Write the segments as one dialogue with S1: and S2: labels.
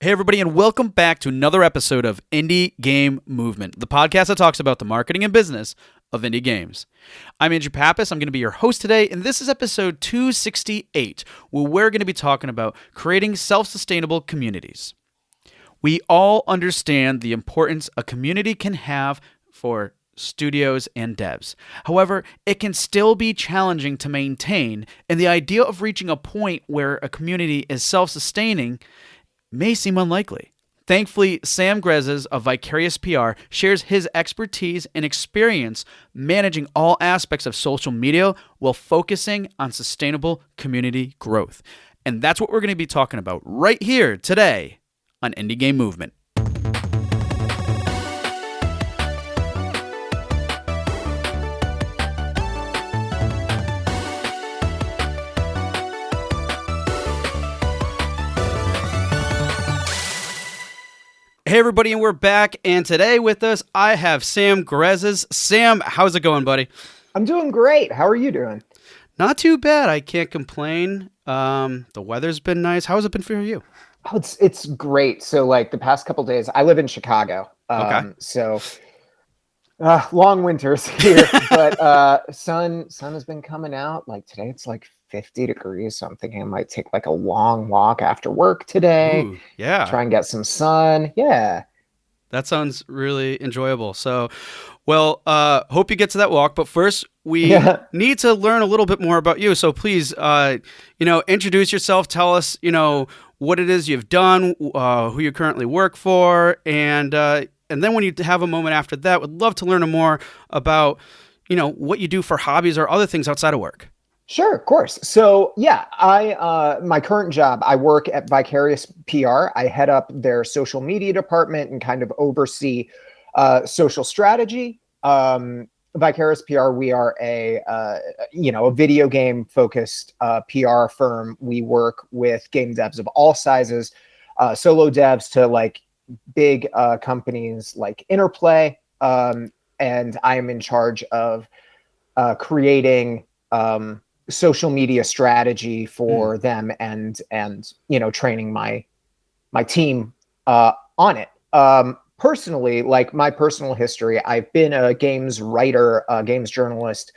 S1: Hey, everybody, and welcome back to another episode of Indie Game Movement, the podcast that talks about the marketing and business of indie games. I'm Andrew Pappas. I'm going to be your host today, and this is episode 268, where we're going to be talking about creating self-sustainable communities. We all understand the importance a community can have for studios and devs. However, it can still be challenging to maintain, and the idea of reaching a point where a community is self-sustaining may seem unlikely. Thankfully, Sam Greszes of Vicarious PR shares his expertise and experience managing all aspects of social media while focusing on sustainable community growth. And that's what we're going to be talking about right here today on Indie Game Movement. Hey, everybody, and we're back. And today with us, I have Sam Greszes. Sam, how's it going, buddy?
S2: I'm doing great. How are you doing?
S1: Not too bad. I can't complain. The weather's been nice. How's it been for you?
S2: Oh, it's great. So like the past couple days, I live in Chicago.
S1: Okay.
S2: So long winters here, but sun has been coming out. Like today, it's like 50 degrees. So I'm thinking I might take like a long walk after work today.
S1: Ooh, yeah.
S2: Try and get some sun. Yeah.
S1: That sounds really enjoyable. So, well, hope you get to that walk. But first, we need to learn a little bit more about you. So please, introduce yourself. Tell us, what it is you've done, who you currently work for, and then when you have a moment after that, would love to learn more about, what you do for hobbies or other things outside of work.
S2: Sure, of course. So yeah, my current job, I work at Vicarious PR. I head up their social media department and kind of oversee social strategy. Vicarious PR, we are a video game focused PR firm. We work with game devs of all sizes, solo devs to like big companies like Interplay, and I am in charge of creating social media strategy for them and training my team on it. Personally, like my personal history, I've been a games writer, games journalist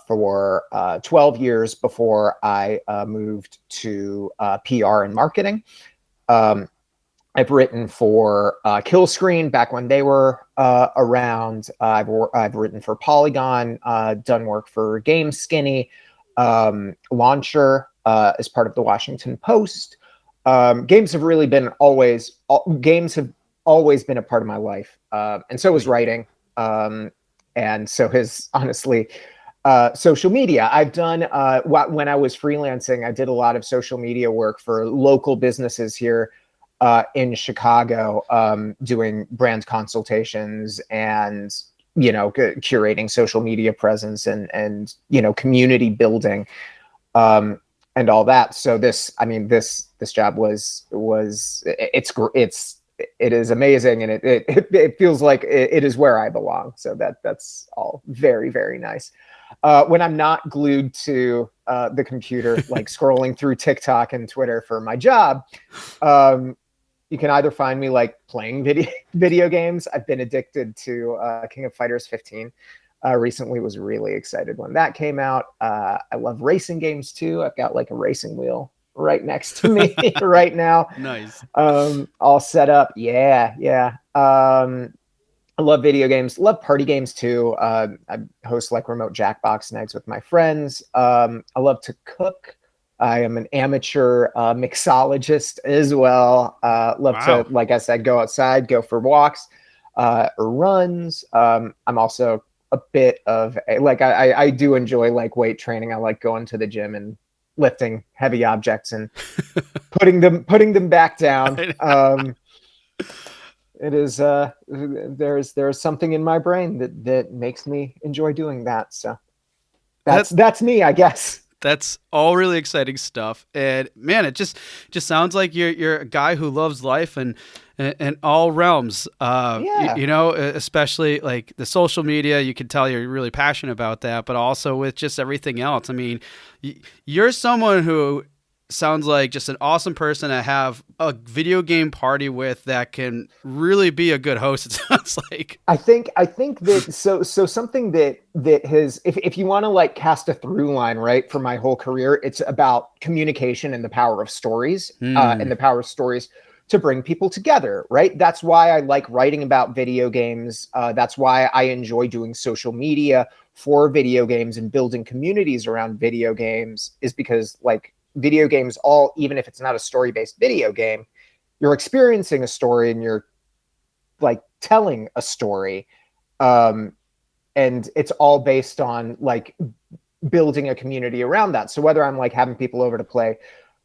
S2: for 12 years before I moved to PR and marketing. I've written for Killscreen back when they were around. I've written for Polygon, done work for Game Skinny, Launcher as part of the Washington Post. Games have really been games have always been a part of my life, and so is writing, and so has honestly social media. I've done when I was freelancing, I did a lot of social media work for local businesses here in Chicago, doing brand consultations and curating social media presence and community building and all that. So this job it is amazing, and it feels like it is where I belong. So that's all very, very nice. When I'm not glued to the computer, like scrolling through TikTok and Twitter for my job, you can either find me like playing video games. I've been addicted to King of Fighters 15. Recently was really excited when that came out. I love racing games too. I've got like a racing wheel right next to me right now.
S1: Nice.
S2: All set up. Yeah. I love video games. Love party games too. I host like remote Jackbox nights with my friends. I love to cook. I am an amateur mixologist as well. Love to, like I said, go outside, go for walks, or runs. I'm also a bit of I do enjoy like weight training. I like going to the gym and lifting heavy objects and putting them back down. It is there's something in my brain that makes me enjoy doing that. So that's me, I guess.
S1: That's all really exciting stuff, and man, it just sounds like you're a guy who loves life and all realms. Especially like the social media. You can tell you're really passionate about that, but also with just everything else. I mean, you're someone who sounds like just an awesome person to have a video game party with that can really be a good host. It sounds like.
S2: I think that so something that has, if you want to like cast a through line, right, for my whole career, it's about communication and the power of stories, and the power of stories to bring people together, right? That's why I like writing about video games. That's why I enjoy doing social media for video games and building communities around video games, is because like video games, all, even if it's not a story-based video game, you're experiencing a story and you're like telling a story. And it's all based on like building a community around that. So whether I'm like having people over to play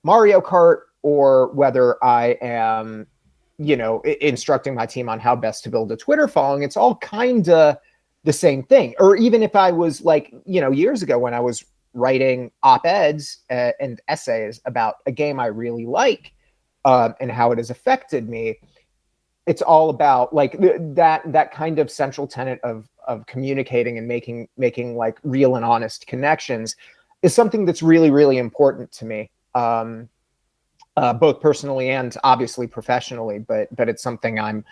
S2: Mario Kart, or whether I am, instructing my team on how best to build a Twitter following, it's all kind of the same thing. Or even if I was like, years ago when I was writing op-eds and essays about a game I really like, and how it has affected me, it's all about like that kind of central tenet of communicating and making like real and honest connections is something that's really, really important to me. Both personally and obviously professionally, but it's something I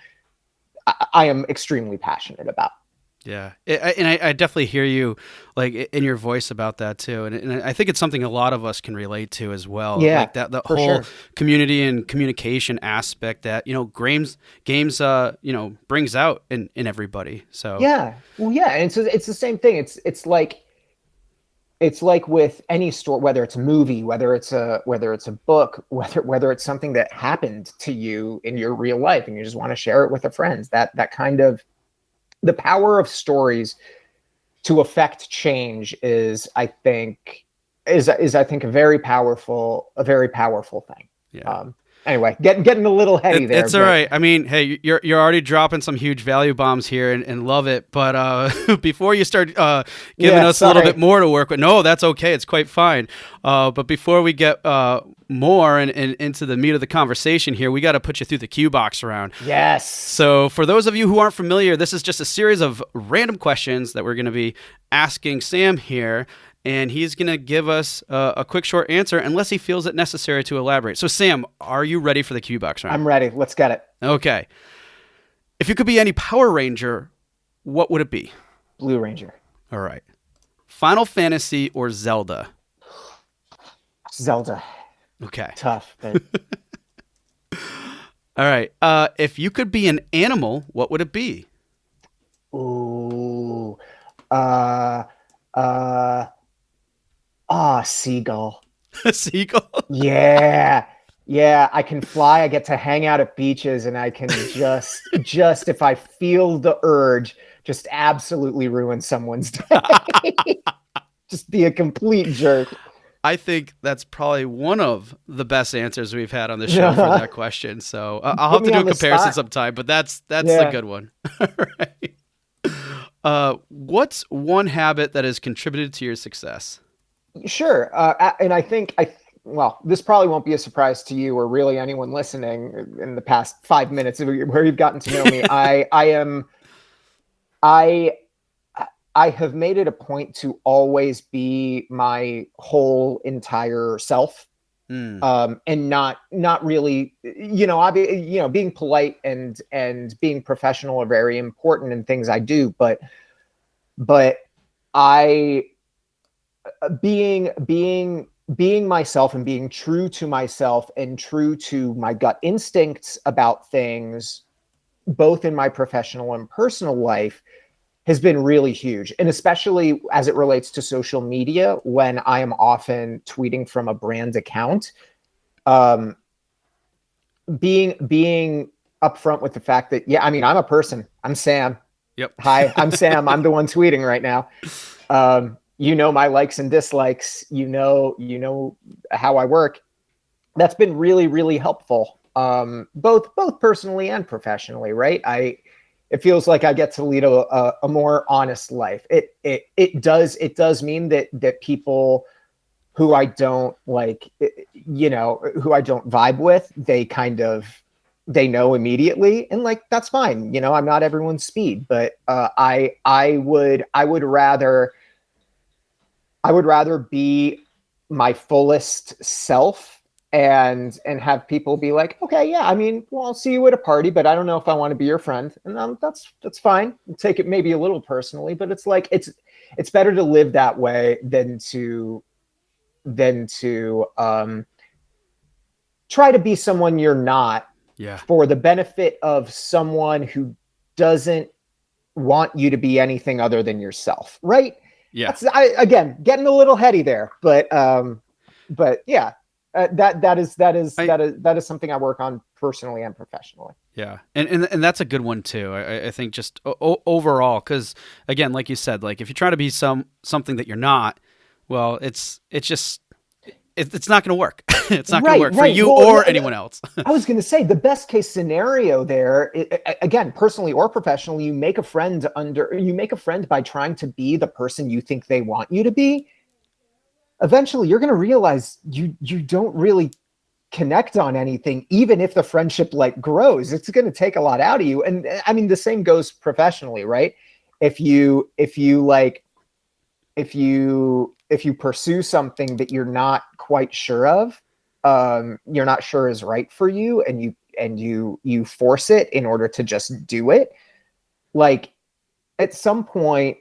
S2: am extremely passionate about.
S1: Yeah. I definitely hear you like in your voice about that too. And I think it's something a lot of us can relate to as well.
S2: Yeah,
S1: like that, the whole community and communication aspect that, games, brings out in everybody. So
S2: yeah, well, yeah. And it's the same thing. It's like with any story, whether it's a movie, whether it's a book, whether it's something that happened to you in your real life and you just want to share it with a friend, that kind of, the power of stories to affect change is I think a very powerful thing.
S1: Yeah.
S2: Anyway, getting a little heady there.
S1: It's all right. I mean, hey, you're already dropping some huge value bombs here and love it. But before you start giving us a little bit more to work with, no, that's okay. It's quite fine. But before we get more and into the meat of the conversation here, we got to put you through the cue box round.
S2: Yes.
S1: So for those of you who aren't familiar, this is just a series of random questions that we're going to be asking Sam here. And he's going to give us a quick, short answer unless he feels it necessary to elaborate. So, Sam, are you ready for the cue box round?
S2: I'm ready. Let's get it.
S1: Okay. If you could be any Power Ranger, what would it be?
S2: Blue Ranger.
S1: All right. Final Fantasy or Zelda?
S2: Zelda.
S1: Okay.
S2: Tough. But...
S1: All right. If you could be an animal, what would it be?
S2: Ooh. Seagull.
S1: A seagull?
S2: Yeah. I can fly. I get to hang out at beaches, and I can just if I feel the urge, just absolutely ruin someone's day. Just be a complete jerk.
S1: I think that's probably one of the best answers we've had on the show for that question. So I'll have to do a comparison sometime, but that's a good one. All right. What's one habit that has contributed to your success?
S2: Sure. And I think this probably won't be a surprise to you or really anyone listening in the past 5 minutes where you've gotten to know me. I have made it a point to always be my whole entire self. And not really, being polite and being professional are very important in things I do, but I being myself and being true to myself and true to my gut instincts about things, both in my professional and personal life, has been really huge. And especially as it relates to social media, when I am often tweeting from a brand account, being upfront with the fact that, I'm a person. I'm Sam.
S1: Yep.
S2: Hi, I'm Sam. I'm the one tweeting right now. My likes and dislikes, you know how I work. That's been really, really helpful. Both personally and professionally, right? It feels like I get to lead a more honest life. It does mean that people who I don't like, who I don't vibe with, they know immediately, and like, that's fine. I'm not everyone's speed, but I would rather be my fullest self and have people be like, okay, yeah, I mean, well, I'll see you at a party, but I don't know if I want to be your friend. And that's fine. Take it maybe a little personally, but it's like, it's better to live that way than to try to be someone you're not for the benefit of someone who doesn't want you to be anything other than yourself. Right.
S1: Yeah.
S2: Again, getting a little heady there, but yeah. That is something I work on personally and professionally.
S1: Yeah. And that's a good one too. I think just overall, because again, like you said, like if you try to be something that you're not, well, it's not going to work. It's not going to work for you or anyone else.
S2: I was going to say the best case scenario there, again, personally or professionally, you make a friend by trying to be the person you think they want you to be. Eventually you're going to realize you don't really connect on anything, even if the friendship like grows. It's going to take a lot out of you. And I mean, the same goes professionally, right? If you pursue something that you're not quite sure of, you're not sure is right for you, and you force it in order to just do it, like at some point,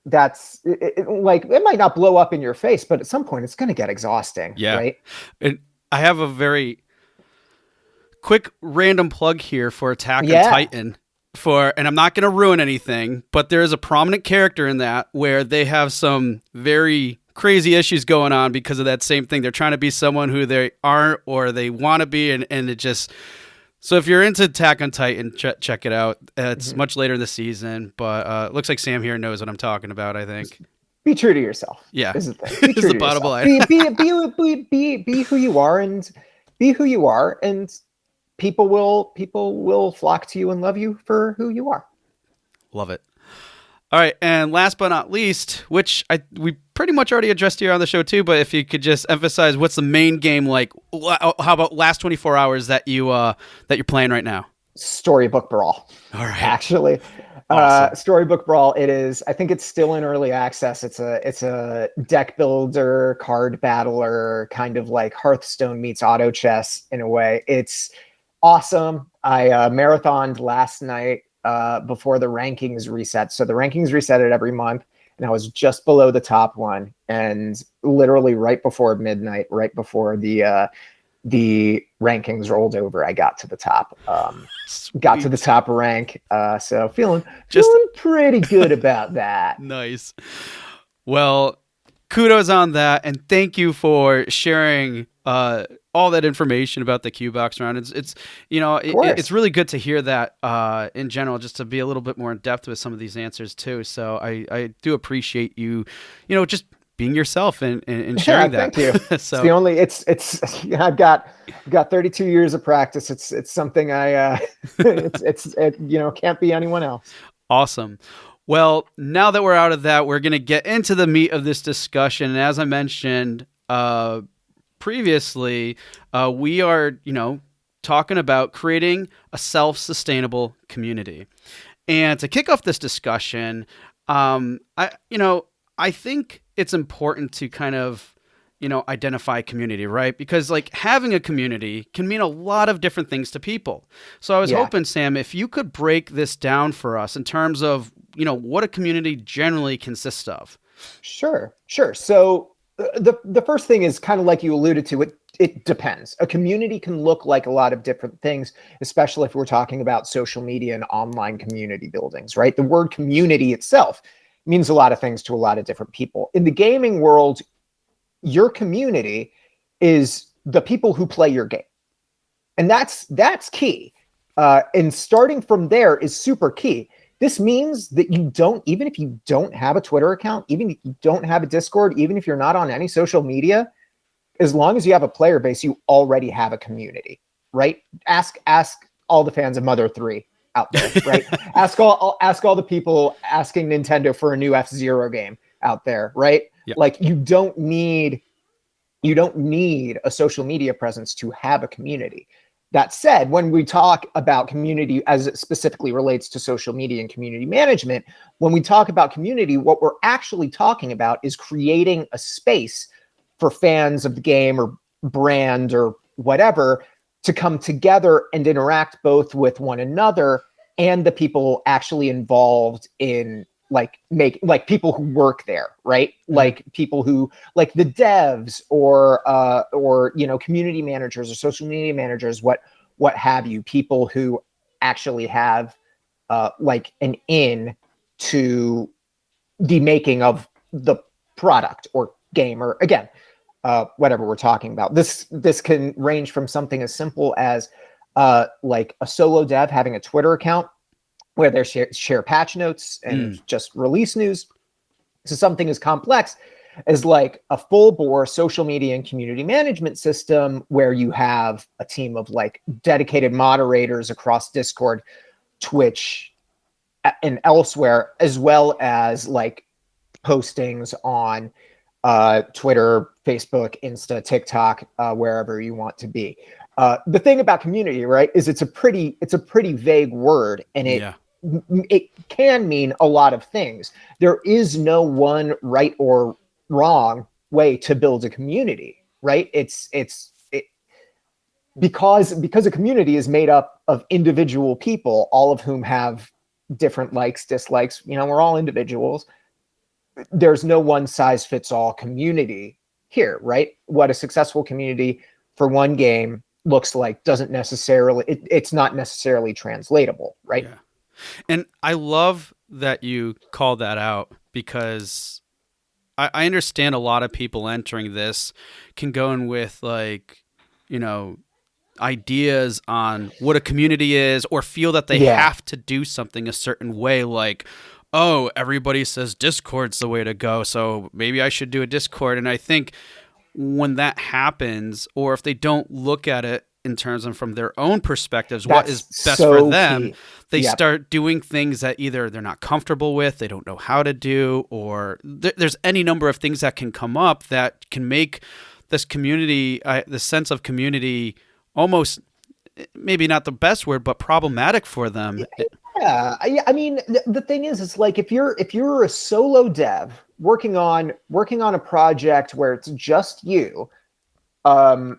S2: that's like, it might not blow up in your face, but at some point it's going to get exhausting.
S1: Yeah.
S2: Right.
S1: And I have a very quick random plug here for Attack on Titan and I'm not going to ruin anything, but there is a prominent character in that where they have some very crazy issues going on because of that same thing. They're trying to be someone who they aren't, or they want to be. And it just, so if you're into Attack on Titan, check it out. It's much later in the season, but it looks like Sam here knows what I'm talking about, I think.
S2: Be true to yourself.
S1: Yeah.
S2: Is the thing. Be true
S1: the
S2: to
S1: bottom
S2: yourself.
S1: line.
S2: Be who you are, and people will flock to you and love you for who you are.
S1: Love it. All right, and last but not least, which we pretty much already addressed here on the show too, but if you could just emphasize what's the main game like? How about last 24 hours that you're playing right now?
S2: Storybook Brawl.
S1: All right,
S2: actually, awesome. Storybook Brawl. It is. I think it's still in early access. It's a deck builder, card battler, kind of like Hearthstone meets auto chess in a way. It's awesome. I marathoned last night. Before the rankings reset. So the rankings reset it every month, and I was just below the top one. And literally right before midnight, right before the rankings rolled over, I got to the top. Got to the top rank. So feeling pretty good about that.
S1: Nice. Well, kudos on that, and thank you for sharing all that information about the Q-Box round. It's it's really good to hear that in general, just to be a little bit more in depth with some of these answers too. So I do appreciate you, just being yourself and sharing that.
S2: Thank you.
S1: So
S2: I've got 32 years of practice. It's something I can't be anyone else.
S1: Awesome. Well, now that we're out of that, we're going to get into the meat of this discussion. And as I mentioned previously, we are, talking about creating a self-sustainable community. And to kick off this discussion, I think it's important to kind of, identify community, right? Because like having a community can mean a lot of different things to people. So I was hoping, Sam, if you could break this down for us in terms of, what a community generally consists of.
S2: Sure. So the first thing is kind of like you alluded to, it depends. A community can look like a lot of different things, especially if we're talking about social media and online community buildings, right? The word community itself means a lot of things to a lot of different people. In the gaming world, your community is the people who play your game. And that's key. And starting from there is super key. This means that even if you don't have a Twitter account, even if you don't have a Discord, even if you're not on any social media, as long as you have a player base, you already have a community, right? Ask all the fans of Mother 3 out there, right? ask all the people asking Nintendo for a new F-Zero game out there, right?
S1: Yep.
S2: Like you don't need a social media presence to have a community. That said, when we talk about community as it specifically relates to social media and community management, when we talk about community, what we're actually talking about is creating a space for fans of the game or brand or whatever, to come together and interact both with one another and the people actually involved in like people who work there, right? Like people who, like the devs or community managers or social media managers, what have you, people who actually have like an in to the making of the product or game, or again, whatever we're talking about. This can range from something as simple as like a solo dev having a Twitter account where they share patch notes and just release news, to something as complex as like a full bore social media and community management system where you have a team of like dedicated moderators across Discord, Twitch, and elsewhere, as well as like postings on Twitter, Facebook, Insta, TikTok, wherever you want to be. The thing about community, right, is it's a pretty vague word, and it can mean a lot of things. There is no one right or wrong way to build a community, right? Because a community is made up of individual people, all of whom have different likes, dislikes. We're all individuals. There's no one size fits all community here, right? What a successful community for one game looks like doesn't necessarily, it's not necessarily translatable, right?
S1: Yeah. And I love that you called that out, because I understand a lot of people entering this can go in with like, ideas on what a community is, or feel that they have to do something a certain way, like, oh, everybody says Discord's the way to go, so maybe I should do a Discord. And I think when that happens, or if they don't look at it in terms of from their own perspectives, what is best for them, they start doing things that either they're not comfortable with, they don't know how to do, or there's any number of things that can come up that can make this community, the sense of community, almost, maybe not the best word, but problematic for them.
S2: Yeah, I mean, the thing is, it's like if you're a solo dev working on a project where it's just you, and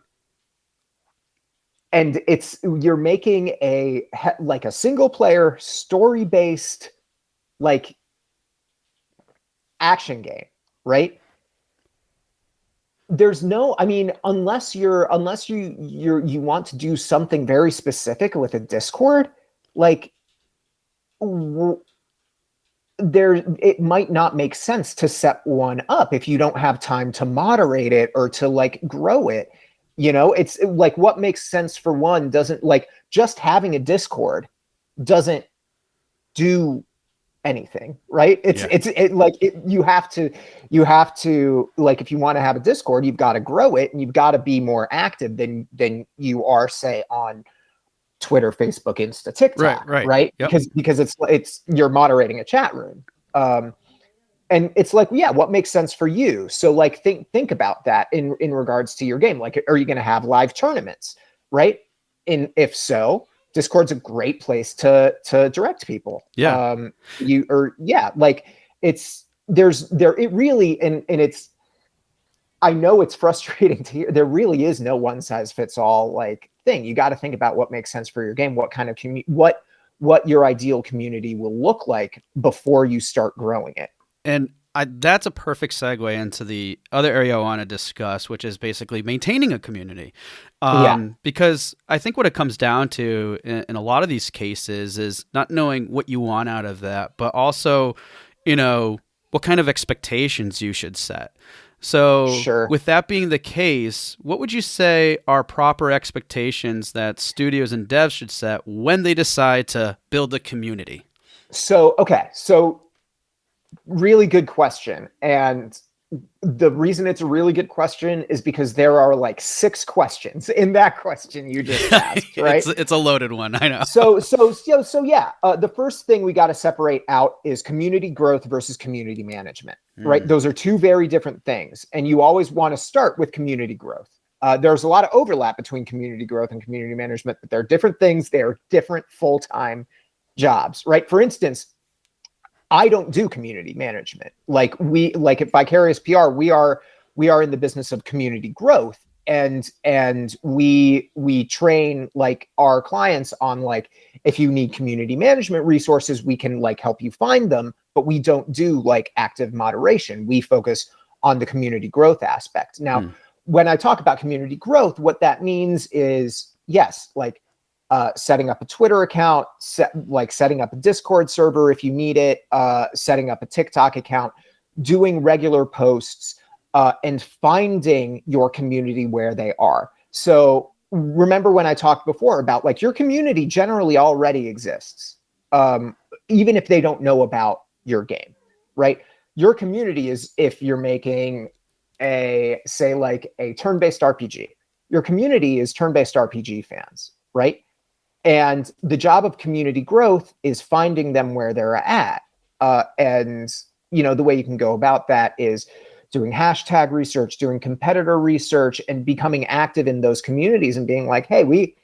S2: you're making a single player story based like action game, right? There's no, I mean, unless you want to do something very specific with a Discord, like it might not make sense to set one up if you don't have time to moderate it or to like grow it. It's like what makes sense for one doesn't, like, just having a Discord doesn't do anything, right? You have to like, if you want to have a Discord, you've got to grow it and you've got to be more active than you are, say, on Twitter, Facebook, Insta, TikTok, right? Yep. Because it's you're moderating a chat room, and it's like, yeah, what makes sense for you? So like think about that in regards to your game. Like, are you going to have live tournaments, right? If so, Discord's a great place to direct people.
S1: Yeah.
S2: I know it's frustrating to hear. There really is no one size fits all like thing. You got to think about what makes sense for your game, what kind of what your ideal community will look like before you start growing it.
S1: And that's a perfect segue into the other area I want to discuss, which is basically maintaining a community. Because I think what it comes down to in a lot of these cases is not knowing what you want out of that, but also, what kind of expectations you should set. So with that being the case, what would you say are proper expectations that studios and devs should set when they decide to build a community?
S2: So really good question. And the reason it's a really good question is because there are like 6 questions in that question you just asked, right?
S1: It's a loaded one, I know.
S2: So yeah. The first thing we got to separate out is community growth versus community management, right? Those are 2 very different things. And you always want to start with community growth. There's a lot of overlap between community growth and community management, but they're different things. They're different full-time jobs, right? For instance, I don't do community management. Like at Vicarious PR, we are in the business of community growth. and we train like our clients on like, if you need community management resources, we can like help you find them, but we don't do like active moderation. We focus on the community growth aspect. Now, when I talk about community growth, what that means is, yes, like setting up a Twitter account, setting up a Discord server if you need it, setting up a TikTok account, doing regular posts, and finding your community where they are. So remember when I talked before about like your community generally already exists, even if they don't know about your game, right? Your community is, if you're making say like a turn-based RPG, your community is turn-based RPG fans, right? And the job of community growth is finding them where they're at. And, the way you can go about that is doing hashtag research, doing competitor research, and becoming active in those communities and being like, hey, we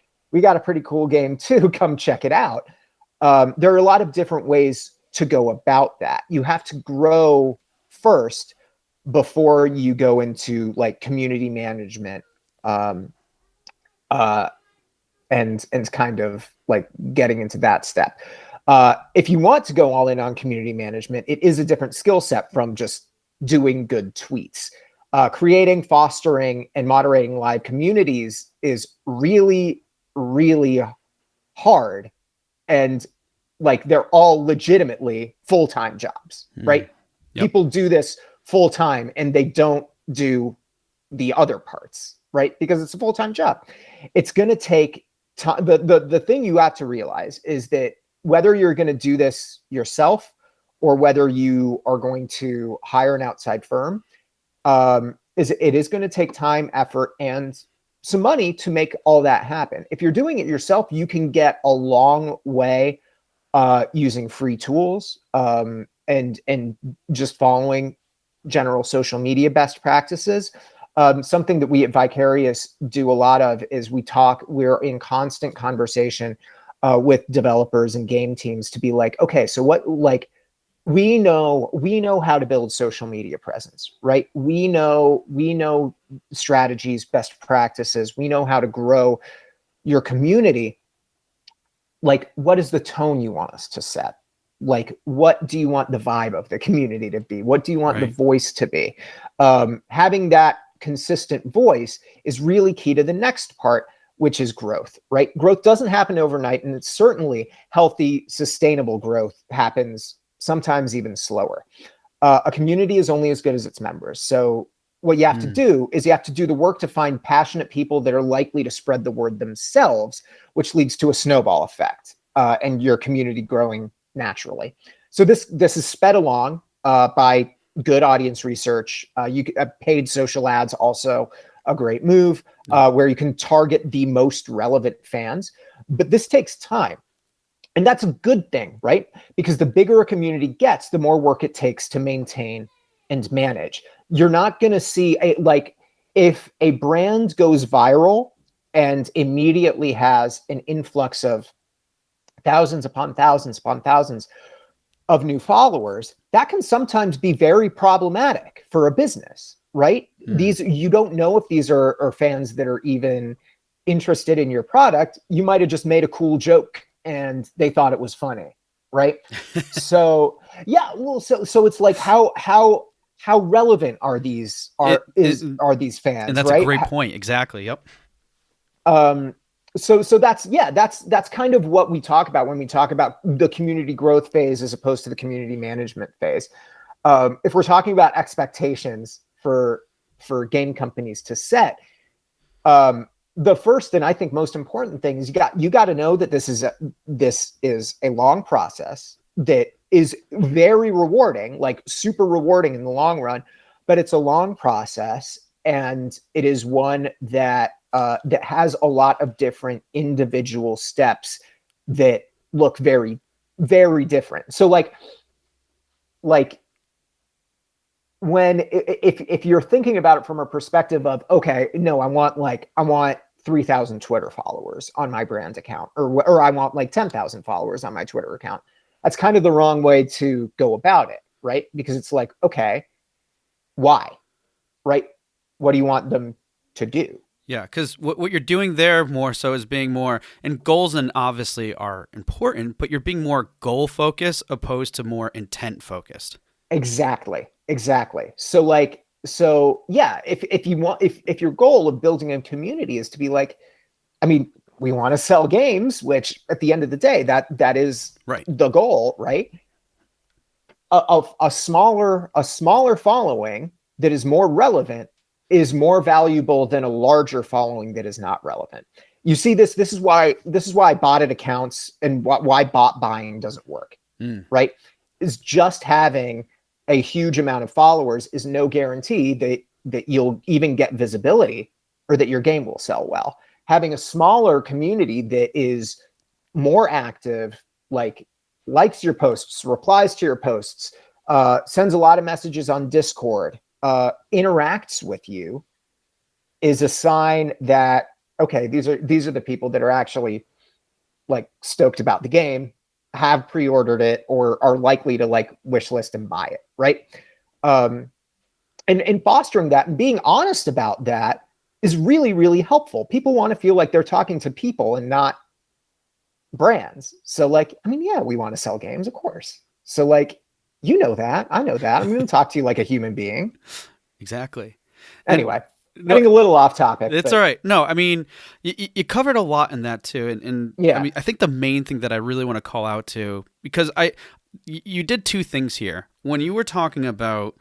S2: got a pretty cool game too. Come check it out. There are a lot of different ways to go about that. You have to grow first before you go into like community management, and kind of like getting into that step. If you want to go all in on community management, it is a different skill set from just doing good tweets. Creating, fostering, and moderating live communities is really, really hard. And like, they're all legitimately full-time jobs, right?
S1: Yep.
S2: People do this full-time and they don't do the other parts, right? Because it's a full-time job. It's going to take time. The thing you have to realize is that whether you're going to do this yourself or whether you are going to hire an outside firm, it is going to take time, effort, and some money to make all that happen. If you're doing it yourself, you can get a long way using free tools, and just following general social media best practices. Something that we at Vicarious do a lot of is we're in constant conversation with developers and game teams to be like, okay, so what, like, we know how to build social media presence, right? We know strategies, best practices. We know how to grow your community. Like, what is the tone you want us to set? Like, what do you want the vibe of the community to be? What do you want the voice to be? Having that consistent voice is really key to the next part, which is growth, right? Growth doesn't happen overnight, and it's certainly healthy, sustainable growth happens sometimes even slower. A community is only as good as its members. So what you have to do is you have to do the work to find passionate people that are likely to spread the word themselves, which leads to a snowball effect, and your community growing naturally. So this is sped along by good audience research. Paid social ads, also a great move, where you can target the most relevant fans. But this takes time. And that's a good thing, right? Because the bigger a community gets, the more work it takes to maintain and manage. You're not going to see if a brand goes viral and immediately has an influx of thousands upon thousands upon thousands of new followers, that can sometimes be very problematic for a business, right? You don't know if these are fans that are even interested in your product. You might have just made a cool joke and they thought it was funny, right? So yeah, well, so it's like how relevant are these these fans?
S1: And that's
S2: right?
S1: a great point. Exactly. Yep.
S2: So that's kind of what we talk about when we talk about the community growth phase as opposed to the community management phase. If we're talking about expectations for game companies to set, the first and I think most important thing is you got to know that this is a long process that is very rewarding, like super rewarding in the long run, but it's a long process, and it is one that has a lot of different individual steps that look very, very different. So like when if you're thinking about it from a perspective of, okay, no, I want 3,000 Twitter followers on my brand account, or I want like 10,000 followers on my Twitter account. That's kind of the wrong way to go about it, right? Because it's like, okay, why, right? What do you want them to do?
S1: Yeah, because what you're doing there more so is being more, and goals and obviously are important, but you're being more goal focused opposed to more intent focused.
S2: Exactly. Exactly. So like, so yeah, if you want, if your goal of building a community is to be like, I mean, we want to sell games, which at the end of the day, that is
S1: Right.
S2: the goal, right? A smaller following that is more relevant is more valuable than a larger following that is not relevant. You see this. This is why botted accounts and why bot buying doesn't work,
S1: Mm,
S2: right? Is just having a huge amount of followers is no guarantee that you'll even get visibility or that your game will sell well. Having a smaller community that is more active, like likes your posts, replies to your posts, sends a lot of messages on Discord, interacts with you, is a sign that okay, these are the people that are actually like stoked about the game, have pre-ordered it, or are likely to like wish list and buy it, right? Um, and fostering that and being honest about that is really, really helpful. People want to feel like they're talking to people and not brands. So like, I mean, yeah, we want to sell games, of course. So like, you know that, I know that. I'm going to talk to you like a human being.
S1: exactly. And
S2: Anyway,
S1: no,
S2: getting a little off topic,
S1: it's all
S2: but
S1: right. No, I mean, you covered a lot in that too, and I
S2: yeah,
S1: mean, I think the main thing that I really want to call out to, because you did two things here when you were talking about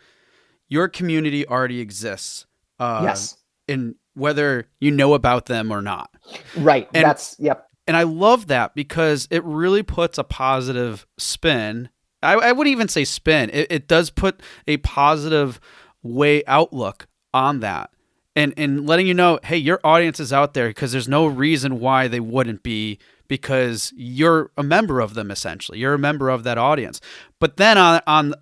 S1: your community already exists, uh,
S2: yes,
S1: in whether you know about them or not,
S2: right.
S1: and
S2: That's yep.
S1: and I love that because it really puts a positive spin. I wouldn't even say spin. It does put a positive way outlook on that. And letting you know, hey, your audience is out there because there's no reason why they wouldn't be, because you're a member of them essentially. You're a member of that audience. But then on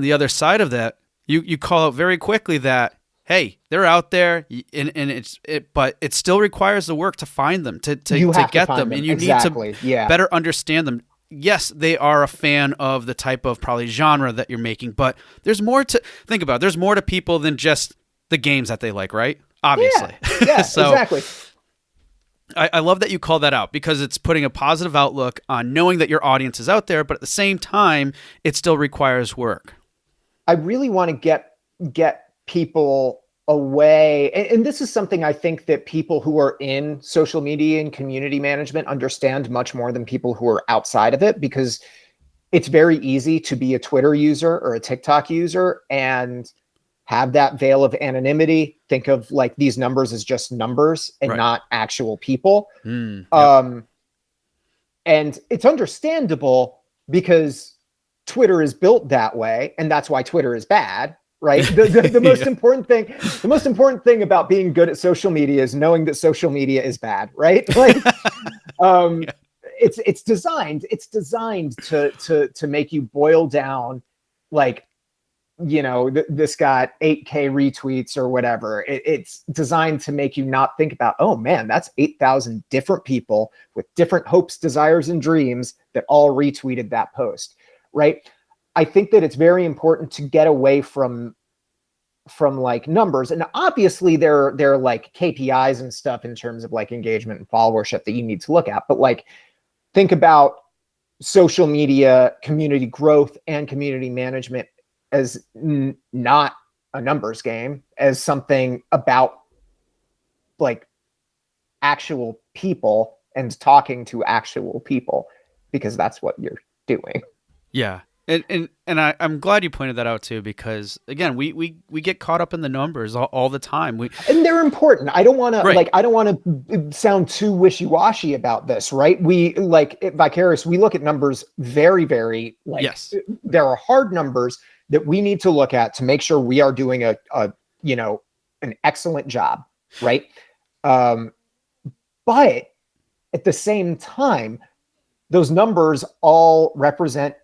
S1: the other side of that, you call out very quickly that hey, they're out there, and but it still requires the work to find them,
S2: You
S1: to
S2: have to
S1: get
S2: find
S1: them,
S2: them
S1: and you need to
S2: exactly. Yeah,
S1: better understand them. Yes, they are a fan of the type of probably genre that you're making, but there's more to think about. There's more to people than just the games that they like, right?
S2: yeah,
S1: Obviously.
S2: yeah.
S1: So
S2: Exactly.
S1: I love that you call that out because it's putting a positive outlook on knowing that your audience is out there, but at the same time, it still requires work.
S2: I really want to get people away, and this is something I think that people who are in social media and community management understand much more than people who are outside of it, because it's very easy to be a Twitter user or a TikTok user and have that veil of anonymity, think of like these numbers as just numbers and
S1: Right.
S2: not actual people.
S1: Yep.
S2: um and it's understandable because Twitter is built that way, and that's why Twitter is bad, right? The
S1: Yeah.
S2: most important thing about being good at social media is knowing that social media is bad, right? Like, um,
S1: Yeah.
S2: it's designed to make you boil down, like, this got 8K retweets or whatever. It's designed to make you not think about, oh man, that's 8,000 different people with different hopes, desires, and dreams that all retweeted that post, right? I think that it's very important to get away from like numbers, and obviously there are like KPIs and stuff in terms of like engagement and followership that you need to look at, but like think about social media community growth and community management as not a numbers game, as something about like actual people and talking to actual people, because that's what you're doing.
S1: Yeah. And I'm glad you pointed that out too, because again, we get caught up in the numbers all the time. We
S2: And they're important.
S1: right.
S2: I don't want to sound too wishy-washy about this, right? We like at Vicarious, we look at numbers very, very like
S1: Yes.
S2: there are hard numbers that we need to look at to make sure we are doing a an excellent job, right? Um, but at the same time, those numbers all represent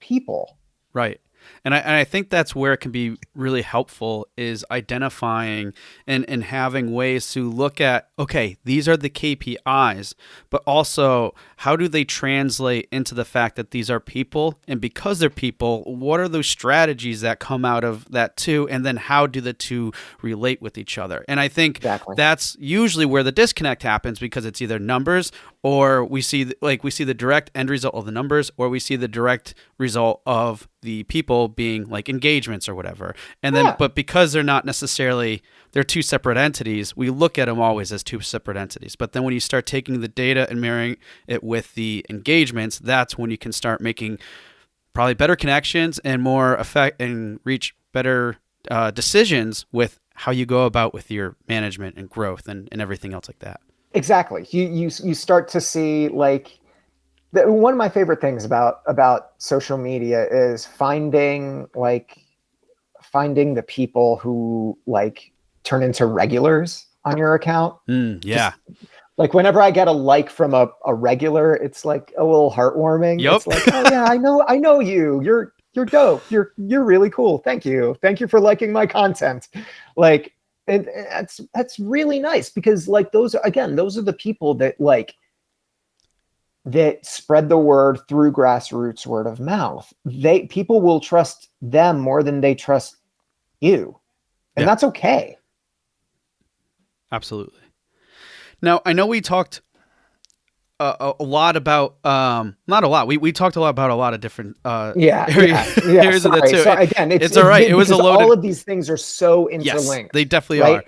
S2: people.
S1: Right. And I think that's where it can be really helpful is identifying and having ways to look at, okay, these are the KPIs, but also how do they translate into the fact that these are people? And because they're people, what are those strategies that come out of that too? And then how do the two relate with each other? And I think that's usually where the disconnect happens, because it's either numbers, or we see the direct end result of the numbers, or we see the direct result of the people being like engagements or whatever. And then, but because they're not necessarily, they're two separate entities, we look at them always as two separate entities. But then when you start taking the data and marrying it with the engagements, that's when you can start making probably better connections and more effect and reach better decisions with how you go about with your management and growth and everything else like that.
S2: Exactly. You start to see like one of my favorite things about social media is finding the people who like turn into regulars on your account.
S1: Yeah.
S2: Like whenever I get a like from a regular, it's like a little heartwarming.
S1: Yep.
S2: It's like, oh yeah, I know you. You're dope. You're really cool. Thank you for liking my content. Like, and that's really nice, because like those are the people that spread the word through grassroots word of mouth. People will trust them more than they trust you. And that's okay.
S1: Absolutely. Now, I know we talked a lot about, not a lot. We talked a lot about a lot of different areas of that too.
S2: So again,
S1: it's all right. It was a loaded.
S2: All of these things are so interlinked.
S1: Yes, they definitely are.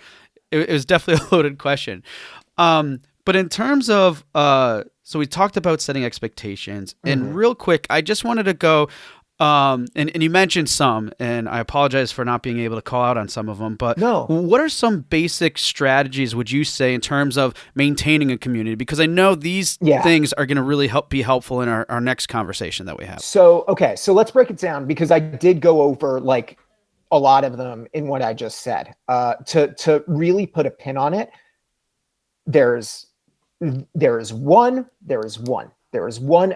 S1: It was definitely a loaded question. But in terms of, so we talked about setting expectations, and real quick, I just wanted to go, and you mentioned some, and I apologize for not being able to call out on some of them, but what are some basic strategies, would you say, in terms of maintaining a community? Because I know these things are going to really be helpful in our next conversation that we have.
S2: So let's break it down, because I did go over like a lot of them in what I just said. To really put a pin on it, there is one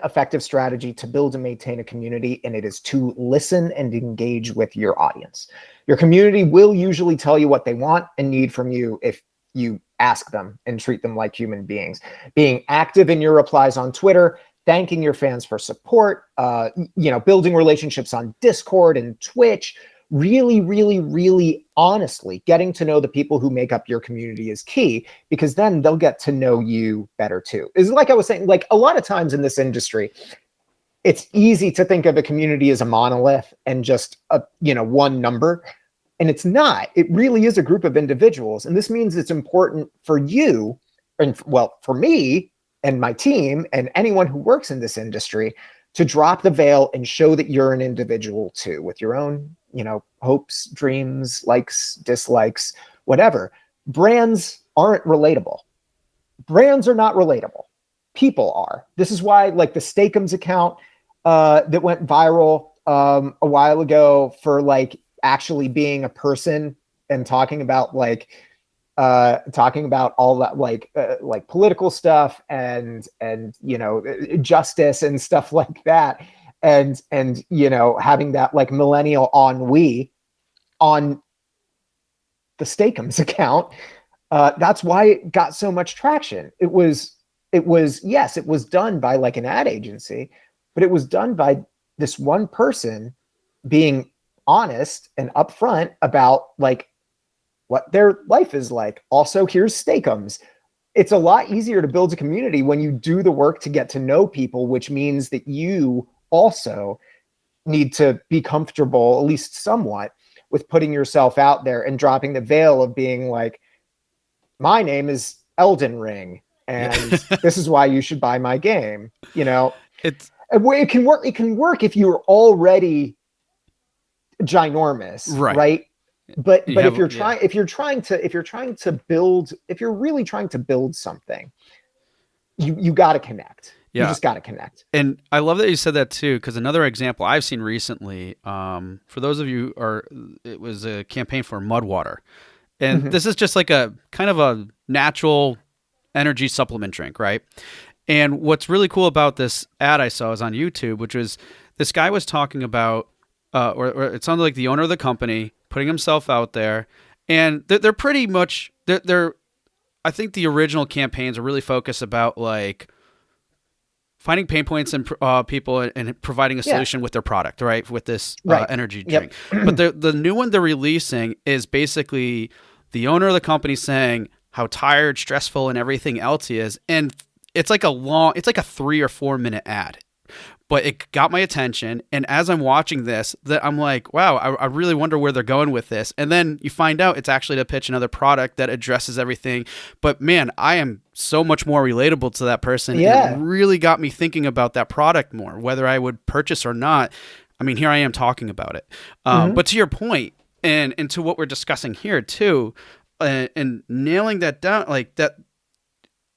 S2: effective strategy to build and maintain a community, and it is to listen and engage with your audience. Your community will usually tell you what they want and need from you if you ask them and treat them like human beings. Being active in your replies on Twitter, thanking your fans for support, building relationships on Discord and Twitch, really, really, really honestly getting to know the people who make up your community is key, because then they'll get to know you better too. Is like I was saying, like a lot of times in this industry, it's easy to think of a community as a monolith and just one number. And it's not. It really is a group of individuals. And this means it's important for you, and for me and my team and anyone who works in this industry, to drop the veil and show that you're an individual too, with your own hopes, dreams, likes, dislikes, whatever. Brands aren't relatable. Brands are not relatable. People are. This is why, like the Steakums account that went viral a while ago for like actually being a person and talking about all that like political stuff and justice and stuff like that. And having that like millennial ennui on the Steakums account, that's why it got so much traction. It was done by like an ad agency, but it was done by this one person being honest and upfront about like what their life is like. Also, here's Steakums. It's a lot easier to build a community when you do the work to get to know people, which means that you also need to be comfortable, at least somewhat, with putting yourself out there and dropping the veil of being like, my name is Elden Ring, and this is why you should buy my game. It can work. It can work if you're already ginormous, right? But if you're really trying to build something, you got to connect. You just got to connect.
S1: And I love that you said that too, because another example I've seen recently, for those of you it was a campaign for Mudwater. And this is just like a kind of a natural energy supplement drink, right? And what's really cool about this ad I saw is on YouTube, which was this guy was talking about or it sounded like the owner of the company putting himself out there, and they're pretty much they're. I think the original campaigns are really focused about like finding pain points in people and providing a solution with their product, right? With this energy drink. But the new one they're releasing is basically the owner of the company saying how tired, stressful, and everything else he is, and it's like a 3 or 4 minute ad. But it got my attention, and as I'm watching this, that I'm like, wow, I really wonder where they're going with this. And then you find out it's actually to pitch another product that addresses everything. But man, I am so much more relatable to that person.
S2: Yeah.
S1: And it really got me thinking about that product more, whether I would purchase or not. I mean, here I am talking about it. But to your point, and to what we're discussing here too, and nailing that down, like that.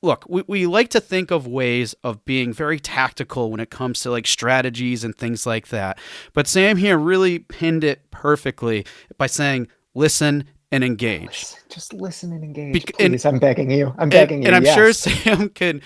S1: Look, we like to think of ways of being very tactical when it comes to like strategies and things like that. But Sam here really pinned it perfectly by saying, listen and engage.
S2: Just listen and engage. Please, I'm begging you. I'm begging you.
S1: And I'm sure Sam can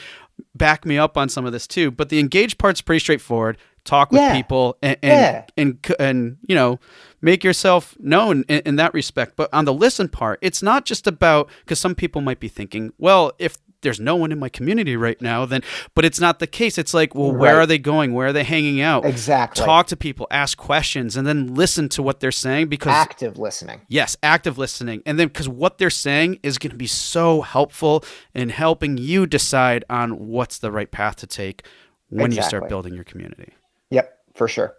S1: back me up on some of this too. But the engage part's pretty straightforward. Talk with people and you know, make yourself known in that respect. But on the listen part, it's not just about, because some people might be thinking, well, if there's no one in my community right now, then, but it's not the case. It's like, well, where are they going? Where are they hanging out?
S2: Exactly.
S1: Talk to people, ask questions, and then listen to what they're saying, because
S2: active listening.
S1: Yes. Active listening. And then, because what they're saying is going to be so helpful in helping you decide on what's the right path to take when you start building your community.
S2: Yep, for sure.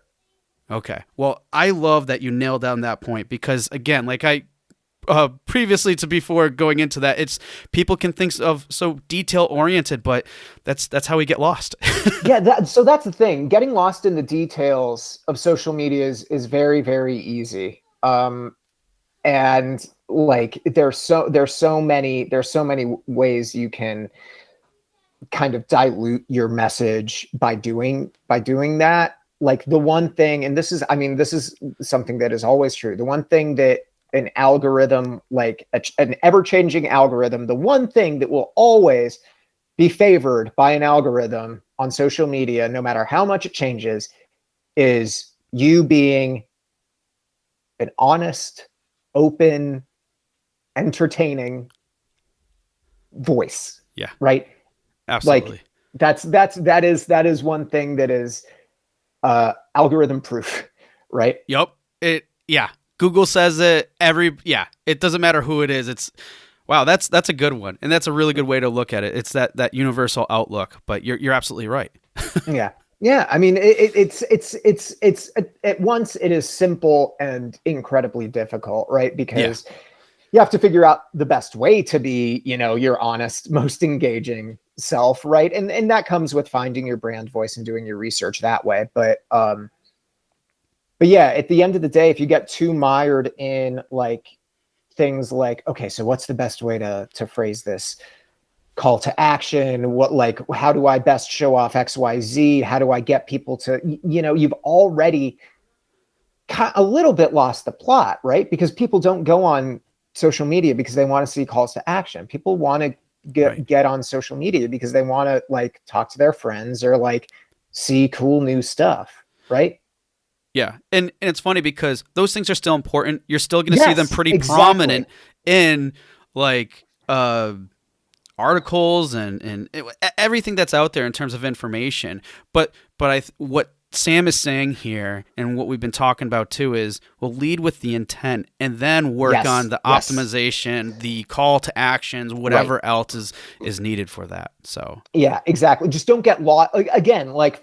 S1: Okay. Well, I love that you nailed down that point, because again, like previously to before going into that, it's people can think of so detail oriented, but that's how we get lost.
S2: So that's the thing. Getting lost in the details of social media is very, very easy. And like there's so many ways you can kind of dilute your message by doing that. Like the one thing, and this is something that is always true. The one thing that an algorithm, like an ever-changing algorithm, the one thing that will always be favored by an algorithm on social media, no matter how much it changes, is you being an honest, open, entertaining voice.
S1: Yeah.
S2: Right.
S1: Absolutely.
S2: Like that is one thing that is algorithm proof. Right.
S1: Yep. Google says it it doesn't matter who it is. It's wow. That's a good one. And that's a really good way to look at it. It's that universal outlook, but you're absolutely right.
S2: Yeah. Yeah. I mean, it's at once it is simple and incredibly difficult, right? Because you have to figure out the best way to be, your honest, most engaging self. Right. And that comes with finding your brand voice and doing your research that way. But yeah, at the end of the day, if you get too mired in like things like, okay, so what's the best way to phrase this call to action? How do I best show off XYZ? How do I get people to, you've already a little bit lost the plot, right? Because people don't go on social media because they want to see calls to action. People want to get on social media because they want to like talk to their friends or like see cool new stuff, right?
S1: Yeah. And it's funny because those things are still important. You're still going to see them pretty prominent in like articles and everything that's out there in terms of information. But what Sam is saying here and what we've been talking about too is we'll lead with the intent and then work on the optimization, the call to actions, whatever else is needed for that. So
S2: yeah, exactly. Just don't get lost. Again, like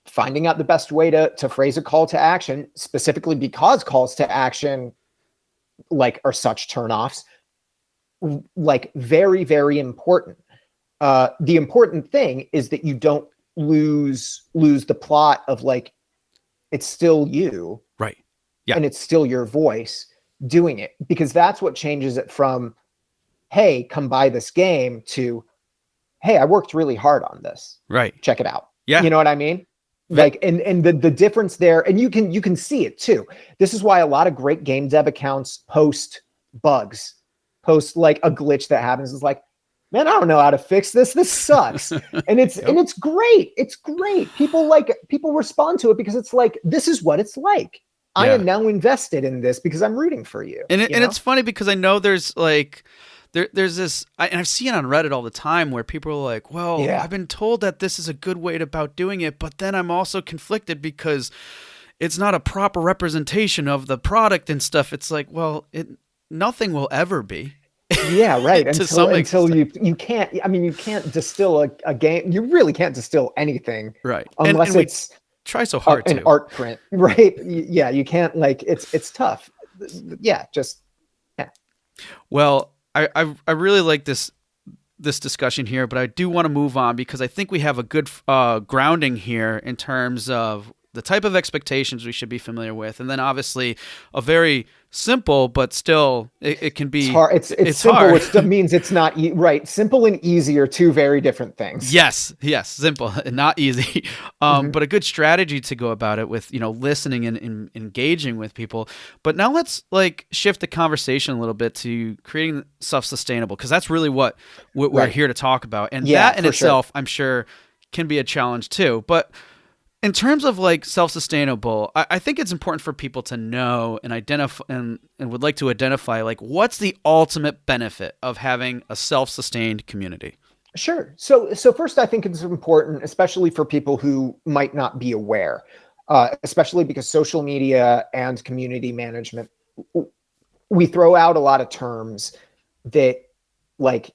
S2: finding out the best way to phrase a call to action, specifically because calls to action like are such turnoffs, like very, very important. The important thing is that you don't lose the plot of like, it's still you.
S1: Right. Yeah.
S2: And it's still your voice doing it, because that's what changes it from, hey, come buy this game to, hey, I worked really hard on this.
S1: Right.
S2: Check it out.
S1: Yeah.
S2: You know what I mean? Like, and the difference there, and you can see it too. This is why a lot of great game dev accounts post bugs, post like a glitch that happens. It's like, man, I don't know how to fix this. This sucks. And it's and it's great. It's great. People respond to it because it's like, this is what it's like. I am now invested in this because I'm rooting for you.
S1: And it's funny because I know there's like, there's this, and I've seen it on Reddit all the time where people are like, well, I've been told that this is a good way about doing it, but then I'm also conflicted because it's not a proper representation of the product and stuff. It's like, well, nothing will ever be.
S2: Yeah, right. until you can't, I mean, you can't distill a game. You really can't distill anything.
S1: Right.
S2: Unless it's
S1: try so hard
S2: an art print, right? Yeah. You can't, like, it's tough. Yeah.
S1: Well, I really like this discussion here, but I do want to move on because I think we have a good grounding here in terms of the type of expectations we should be familiar with, and then obviously a very simple, but still it can be
S2: hard. It's simple, hard. Which means it's not right. Simple and easy are two very different things.
S1: Yes, simple and not easy, but a good strategy to go about it with, listening and engaging with people. But now let's like shift the conversation a little bit to creating self-sustainable, because that's really what we're here to talk about, and that in itself, I'm sure, can be a challenge too. But in terms of like self-sustainable, I think it's important for people to know and identify and would like to identify like what's the ultimate benefit of having a self-sustained community.
S2: Sure. So first, I think it's important, especially for people who might not be aware, especially because social media and community management, we throw out a lot of terms that like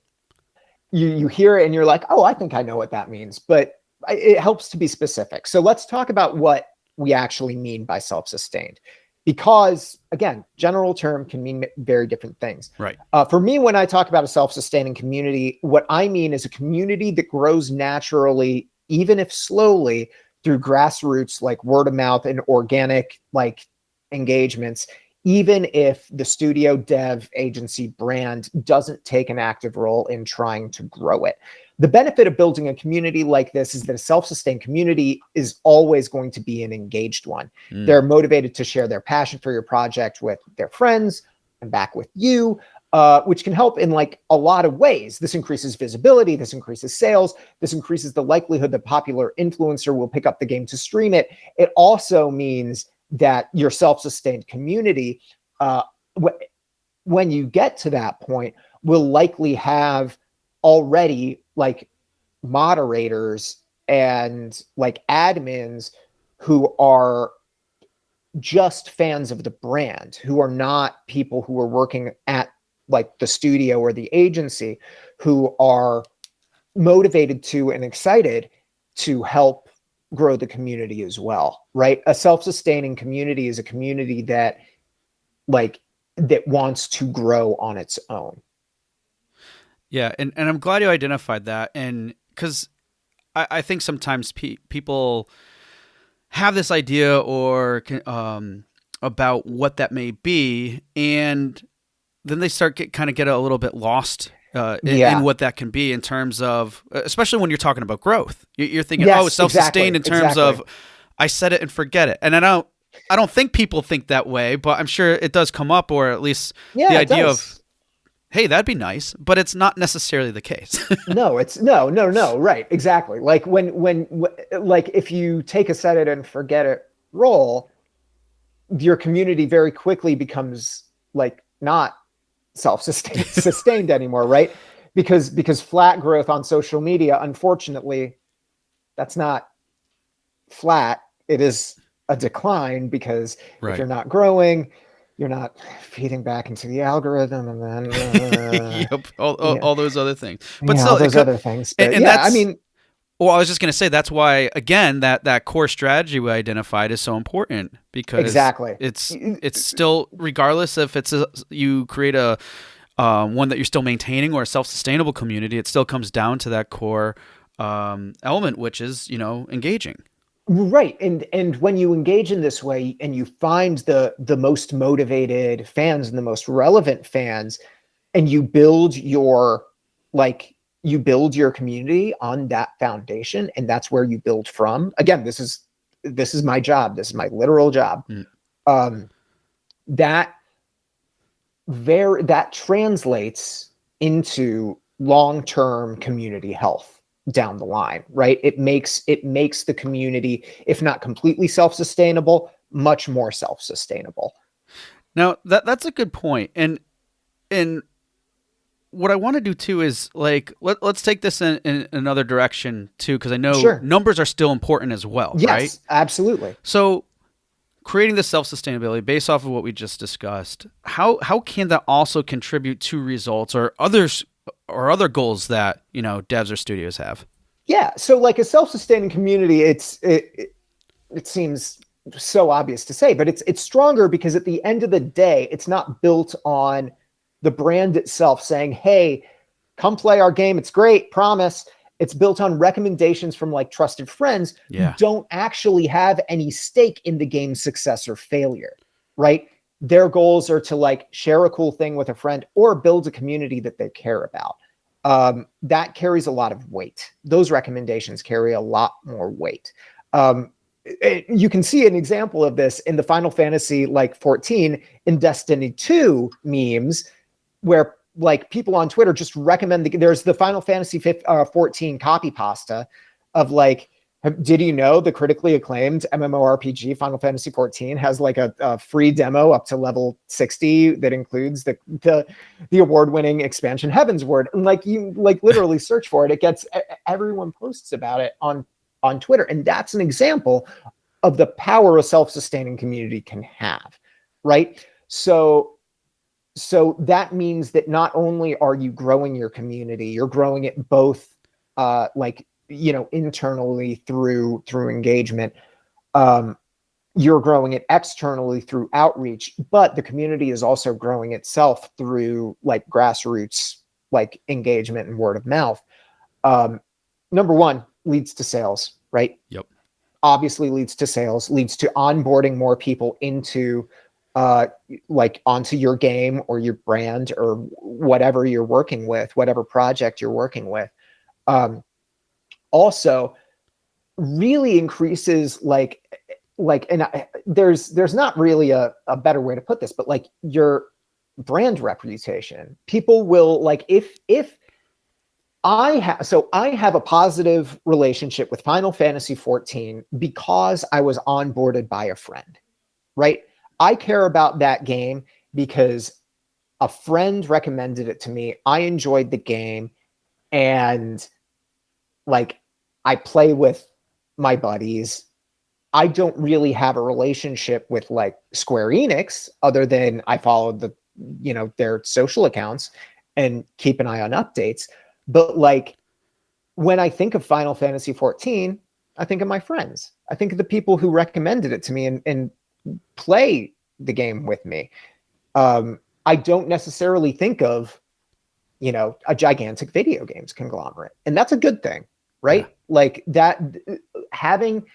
S2: you hear it and you're like, oh, I think I know what that means, but it helps to be specific. So let's talk about what we actually mean by self-sustained, because again, general term can mean very different things.
S1: Right.
S2: For me, when I talk about a self-sustaining community, what I mean is a community that grows naturally, even if slowly, through grassroots, like word of mouth and organic, like engagements, even if the studio, dev, agency, brand doesn't take an active role in trying to grow it. The benefit of building a community like this is that a self-sustained community is always going to be an engaged one. They're motivated to share their passion for your project with their friends and back with you, which can help in like a lot of ways. This increases visibility, this increases sales, this increases the likelihood that popular influencer will pick up the game to stream it. It also means that your self-sustained community, when you get to that point, will likely have already like moderators and like admins who are just fans of the brand, who are not people who are working at like the studio or the agency, who are motivated to and excited to help grow the community as well, right? A self-sustaining community is a community that wants to grow on its own.
S1: Yeah, and I'm glad you identified that, and because I think sometimes people have this idea or about what that may be, and then they start get a little bit lost in what that can be in terms of, especially when you're talking about growth. You're thinking, self-sustained in terms of, I set it and forget it, and I don't think people think that way, but I'm sure it does come up, or at least the idea of, hey, that'd be nice, but it's not necessarily the case.
S2: No, right, exactly. Like when like if you take a set it and forget it role, your community very quickly becomes like not sustained anymore, right? Because flat growth on social media, unfortunately, that's not flat. It is a decline, because if you're not growing, you're not feeding back into the algorithm, and then
S1: all those other things. But still,
S2: all those other things. But
S1: and that's, I mean, well, I was just going to say that's why, again, that core strategy we identified is so important, because it's still, regardless if it's you create a one that you're still maintaining or a self-sustainable community, it still comes down to that core element, which is engaging.
S2: Right. And when you engage in this way and you find the most motivated fans and the most relevant fans, and you build your community on that foundation, and that's where you build from. Again, this is my job. This is my literal job. That translates into long-term community health down the line, right? It makes the community, if not completely self-sustainable, much more self-sustainable.
S1: Now that's a good point. And what I want to do too is like let's take this in another direction too, because I know
S2: Sure.
S1: numbers are still important as well, right?
S2: Yes, absolutely.
S1: So creating the self-sustainability based off of what we just discussed, how can that also contribute to results or other goals that devs or studios have?
S2: Yeah. So like a self-sustaining community, it seems so obvious to say, but it's stronger because at the end of the day, it's not built on the brand itself saying, hey, come play our game. It's great. Promise. It's built on recommendations from like trusted friends who don't actually have any stake in the game's success or failure, right? Their goals are to like share a cool thing with a friend or build a community that they care about. That carries a lot of weight. Those recommendations carry a lot more weight. You can see an example of this in the Final Fantasy like 14 and Destiny 2 memes, where like people on Twitter just recommend there's the Final Fantasy 14 copy pasta of like, did you know the critically acclaimed MMORPG Final Fantasy 14 has like a free demo up to level 60 that includes the award-winning expansion Heavensward, and like you like literally search for it, it gets everyone posts about it on Twitter, and that's an example of the power a self-sustaining community can have, right? So that means that not only are you growing your community, you're growing it both internally through engagement. You're growing it externally through outreach, but the community is also growing itself through like grassroots like engagement and word of mouth. Number one, leads to sales, right?
S1: Yep.
S2: Obviously leads to sales, leads to onboarding more people into onto your game or your brand or whatever you're working with, whatever project you're working with. Also really increases there's not really a better way to put this, but like your brand reputation. People will like, if I have a positive relationship with Final Fantasy 14 because I was onboarded by a friend, right? I care about that game because a friend recommended it to me. I enjoyed the game, and like I play with my buddies. I don't really have a relationship with like Square Enix other than I follow their social accounts and keep an eye on updates. But like when I think of Final Fantasy 14, I think of my friends. I think of the people who recommended it to me and play the game with me. I don't necessarily think of, a gigantic video games conglomerate, and that's a good thing, right? Yeah. Like that, having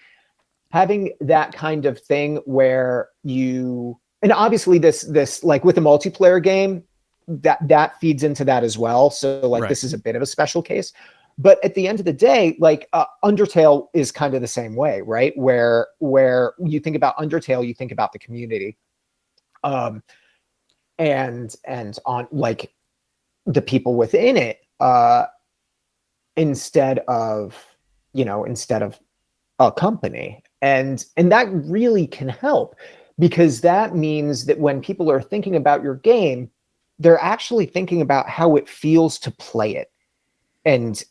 S2: that kind of thing where and obviously this like with a multiplayer game, that feeds into that as well. So like, right. This is a bit of a special case. But at the end of the day, like Undertale is kind of the same way, right? Where you think about Undertale, you think about the community, and on like the people within it, instead of a company, and that really can help, because that means that when people are thinking about your game, they're actually thinking about how it feels to play it, and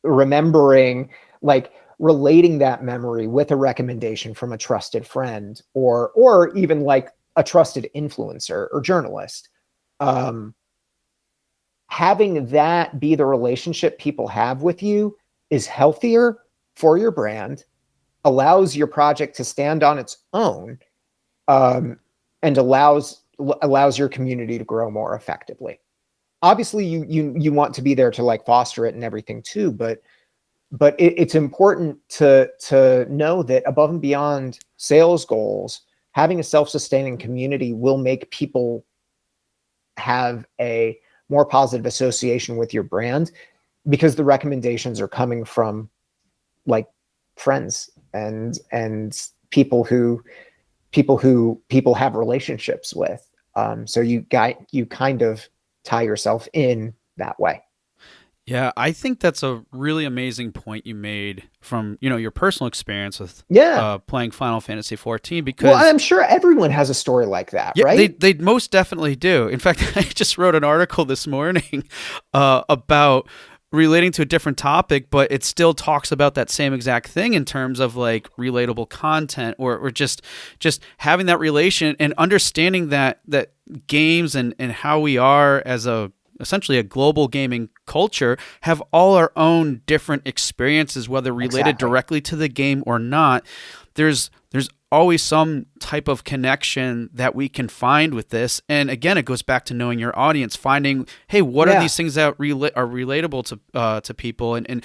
S2: remembering, like relating that memory with a recommendation from a trusted friend or even like a trusted influencer or journalist. Having that be the relationship people have with you is healthier for your brand, allows your project to stand on its own, and allows your community to grow more effectively. Obviously you want to be there to like foster it and everything too, but it's important to know that above and beyond sales goals, having a self-sustaining community will make people have a more positive association with your brand, because the recommendations are coming from like friends and people who have relationships with. So you kind of tie yourself in that way.
S1: Yeah, I think that's a really amazing point you made from, your personal experience with
S2: Yeah.
S1: playing Final Fantasy 14
S2: Well,
S1: because
S2: I'm sure everyone has a story like that,
S1: yeah, they
S2: right?
S1: they most definitely do. In fact, I just wrote an article this morning about relating to a different topic, but it still talks about that same exact thing in terms of like relatable content or just having that relation and understanding that games and how we are as a essentially a global gaming culture have all our own different experiences, whether related
S2: Exactly.
S1: directly to the game or not. There's always some type of connection that we can find with this. And again, it goes back to knowing your audience, finding, hey, what are
S2: Yeah.
S1: these things that are relatable to people, and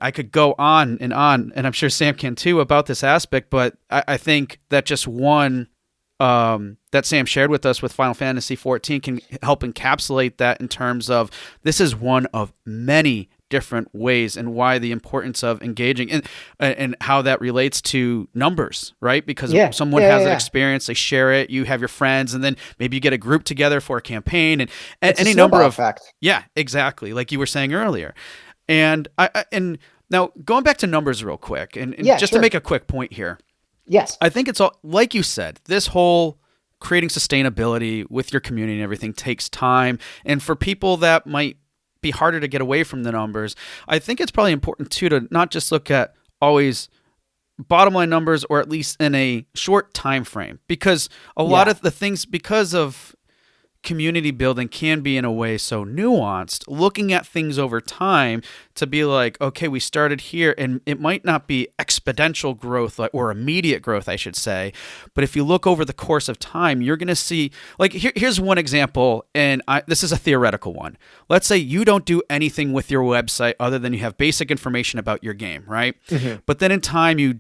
S1: I could go on, and I'm sure Sam can too about this aspect. But I think that just one that Sam shared with us with Final Fantasy 14 can help encapsulate that in terms of this is one of many different ways and why the importance of engaging and how that relates to numbers, right? Because
S2: Yeah.
S1: someone
S2: Yeah. Yeah.
S1: has an
S2: Yeah.
S1: experience, they share it, you have your friends, and then maybe you get a group together for a campaign and
S2: It's a
S1: any number
S2: snowball
S1: of
S2: effect.
S1: yeah, exactly, like you were saying earlier. And and now going back to numbers real quick, and
S2: Yeah,
S1: just to make
S2: sure.
S1: a quick point here,
S2: Yes.
S1: I think it's all like you said. This whole creating sustainability with your community and everything takes time, and for people that might be harder to get away from the numbers, I think it's probably important too to not just look at always bottom line numbers or at least in a short time frame because a lot
S2: Yeah.
S1: of the things because of community building can be in a way so nuanced, looking at things over time to be like, okay, we started here and it might not be exponential growth or immediate growth, I should say. But if you look over the course of time, you're going to see, like, here's one example, and this is a theoretical one. Let's say you don't do anything with your website other than you have basic information about your game, right?
S2: Hmm.
S1: But then in time, you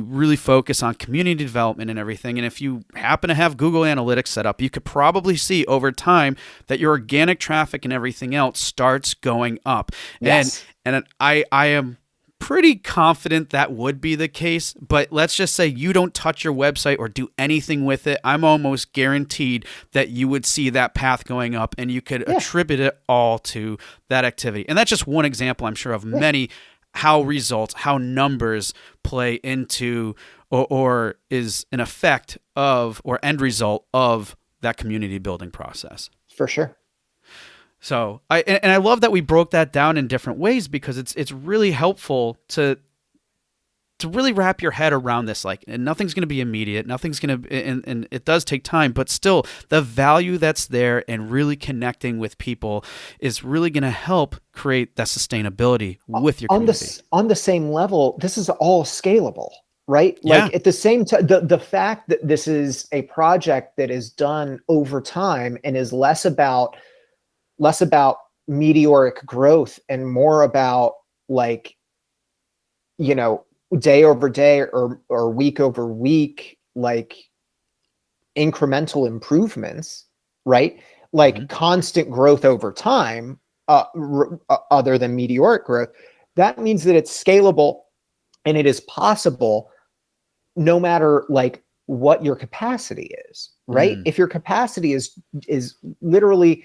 S1: really focus on community development and everything. And if you happen to have Google Analytics set up, you could probably see over time that your organic traffic and everything else starts going up.
S2: Yes.
S1: And I am pretty confident that would be the case, but let's just say you don't touch your website or do anything with it. I'm almost guaranteed that you would see that path going up and you could
S2: Yeah.
S1: attribute it all to that activity. And that's just one example, I'm sure, of
S2: Yeah.
S1: many how results, how numbers play into or is an effect of or end result of that community building process.
S2: For sure.
S1: So I love that we broke that down in different ways because it's really helpful to really wrap your head around this. Like, and nothing's going to be immediate, nothing's going to, and it does take time, but still the value that's there and really connecting with people is really going to help create that sustainability with your
S2: On
S1: community.
S2: the same level, this is all scalable, right?
S1: Yeah.
S2: Like at the same time, the fact that this is a project that is done over time and is less about meteoric growth and more about like, day over day or week over week, like incremental improvements, right? Like constant growth over time, other than meteoric growth. That means that it's scalable and it is possible no matter like what your capacity is, right?
S1: Mm.
S2: If your capacity is literally,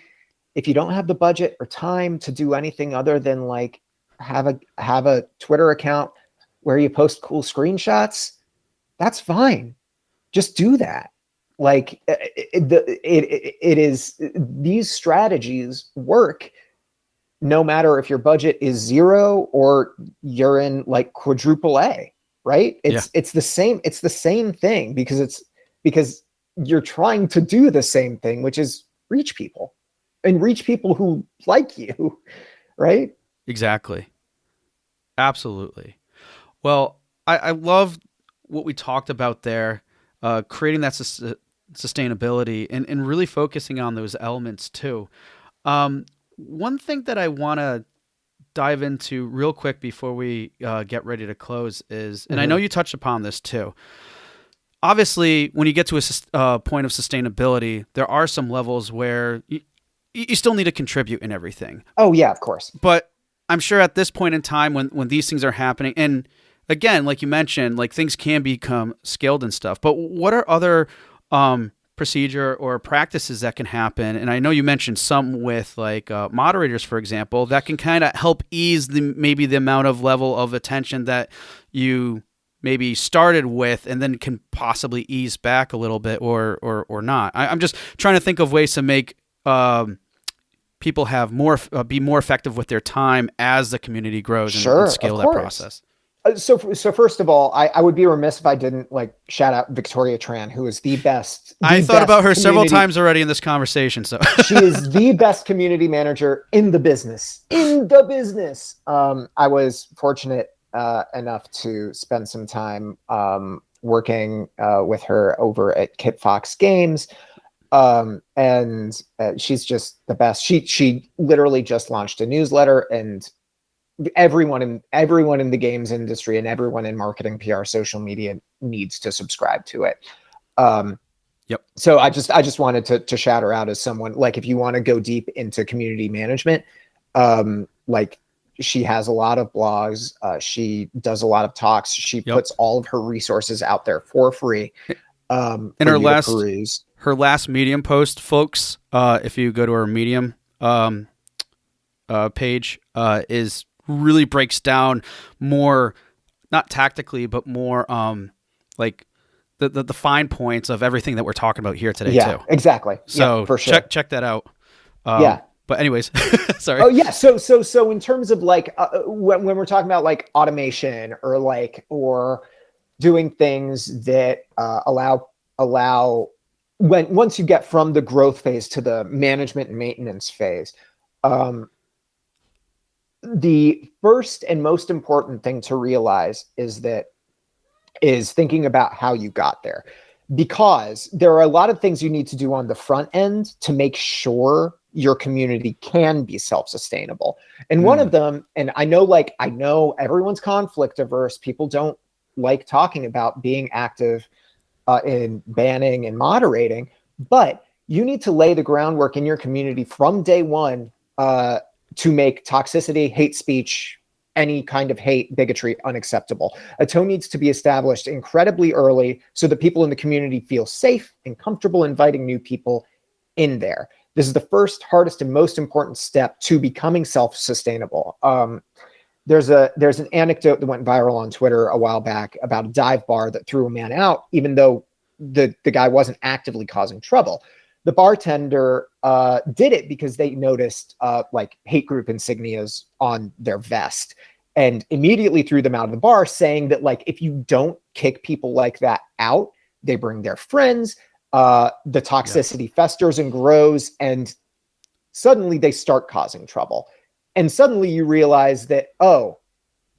S2: if you don't have the budget or time to do anything other than like have a Twitter account where you post cool screenshots, that's fine. Just do that. Like it is, these strategies work no matter if your budget is zero or you're in like quadruple A, right?
S1: Yeah.
S2: It's the same thing because you're trying to do the same thing, which is reach people who like you, right?
S1: Exactly. Absolutely. Well, I love what we talked about there, creating that sustainability and really focusing on those elements too. One thing that I want to dive into real quick before we get ready to close is, and I know you touched upon this too. Obviously, when you get to a point of sustainability, there are some levels where you still need to contribute in everything.
S2: Oh yeah, of course.
S1: But I'm sure at this point in time when these things are happening, and again, like you mentioned, like things can become scaled and stuff. But what are other procedure or practices that can happen, and I know you mentioned some with like moderators, for example, that can kind of help ease maybe the amount of level of attention that you maybe started with, and then can possibly ease back a little bit or not. I'm just trying to think of ways to make people have more be more effective with their time as the community grows, and scale that process.
S2: So first of all, I would be remiss if I didn't like shout out Victoria Tran, who is the best.
S1: I thought about her several times already in this conversation. So
S2: she is the best community manager in the business. I was fortunate enough to spend some time working with her over at Kit Fox Games. And she's just the best. She literally just launched a newsletter, and everyone in the games industry and everyone in marketing, PR, social media needs to subscribe to it.
S1: Yep.
S2: So I just wanted to shout her out as someone, like, if you want to go deep into community management, like, she has a lot of blogs. She does a lot of talks. She puts all of her resources out there for free.
S1: And her last Medium post, folks, if you go to her Medium page, is really breaks down more, not tactically, but more like the fine points of everything that we're talking about here today too.
S2: Exactly.
S1: So
S2: for sure.
S1: check that out. But anyways, sorry.
S2: Oh yeah. So in terms of like when we're talking about like automation or doing things that allow once you get from the growth phase to the management and maintenance phase, the first and most important thing to realize is thinking about how you got there, because there are a lot of things you need to do on the front end to make sure your community can be self-sustainable. And one of them, and I know everyone's conflict averse. People don't like talking about being active in banning and moderating, but you need to lay the groundwork in your community from day one to make toxicity, hate speech, any kind of hate, bigotry unacceptable. A tone needs to be established incredibly early so that people in the community feel safe and comfortable inviting new people in there. This is the first, hardest, and most important step to becoming self-sustainable. There's an anecdote that went viral on Twitter a while back about a dive bar that threw a man out, even though the guy wasn't actively causing trouble. The bartender did it because they noticed like hate group insignias on their vest, and immediately threw them out of the bar, saying that, like, if you don't kick people like that out, they bring their friends. The toxicity festers and grows, and suddenly they start causing trouble. And suddenly you realize that, oh,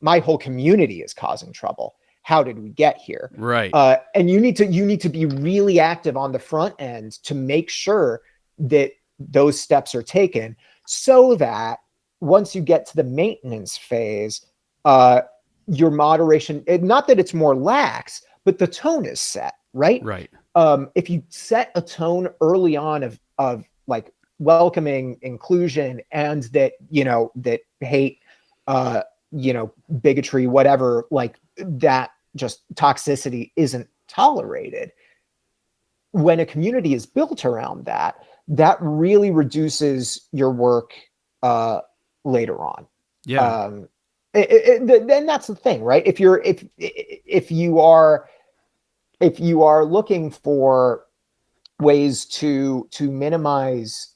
S2: my whole community is causing trouble. How did we get here?
S1: Right.
S2: And you need to be really active on the front end to make sure that those steps are taken, so that once you get to the maintenance phase, your moderation, not that it's more lax, but the tone is set, right?
S1: Right.
S2: If you set a tone early on of like welcoming inclusion, and that hate, bigotry, whatever, like that, just toxicity isn't tolerated. When a community is built around that, that really reduces your work later on.
S1: Yeah.
S2: Then that's the thing, right? If you are looking for ways to minimize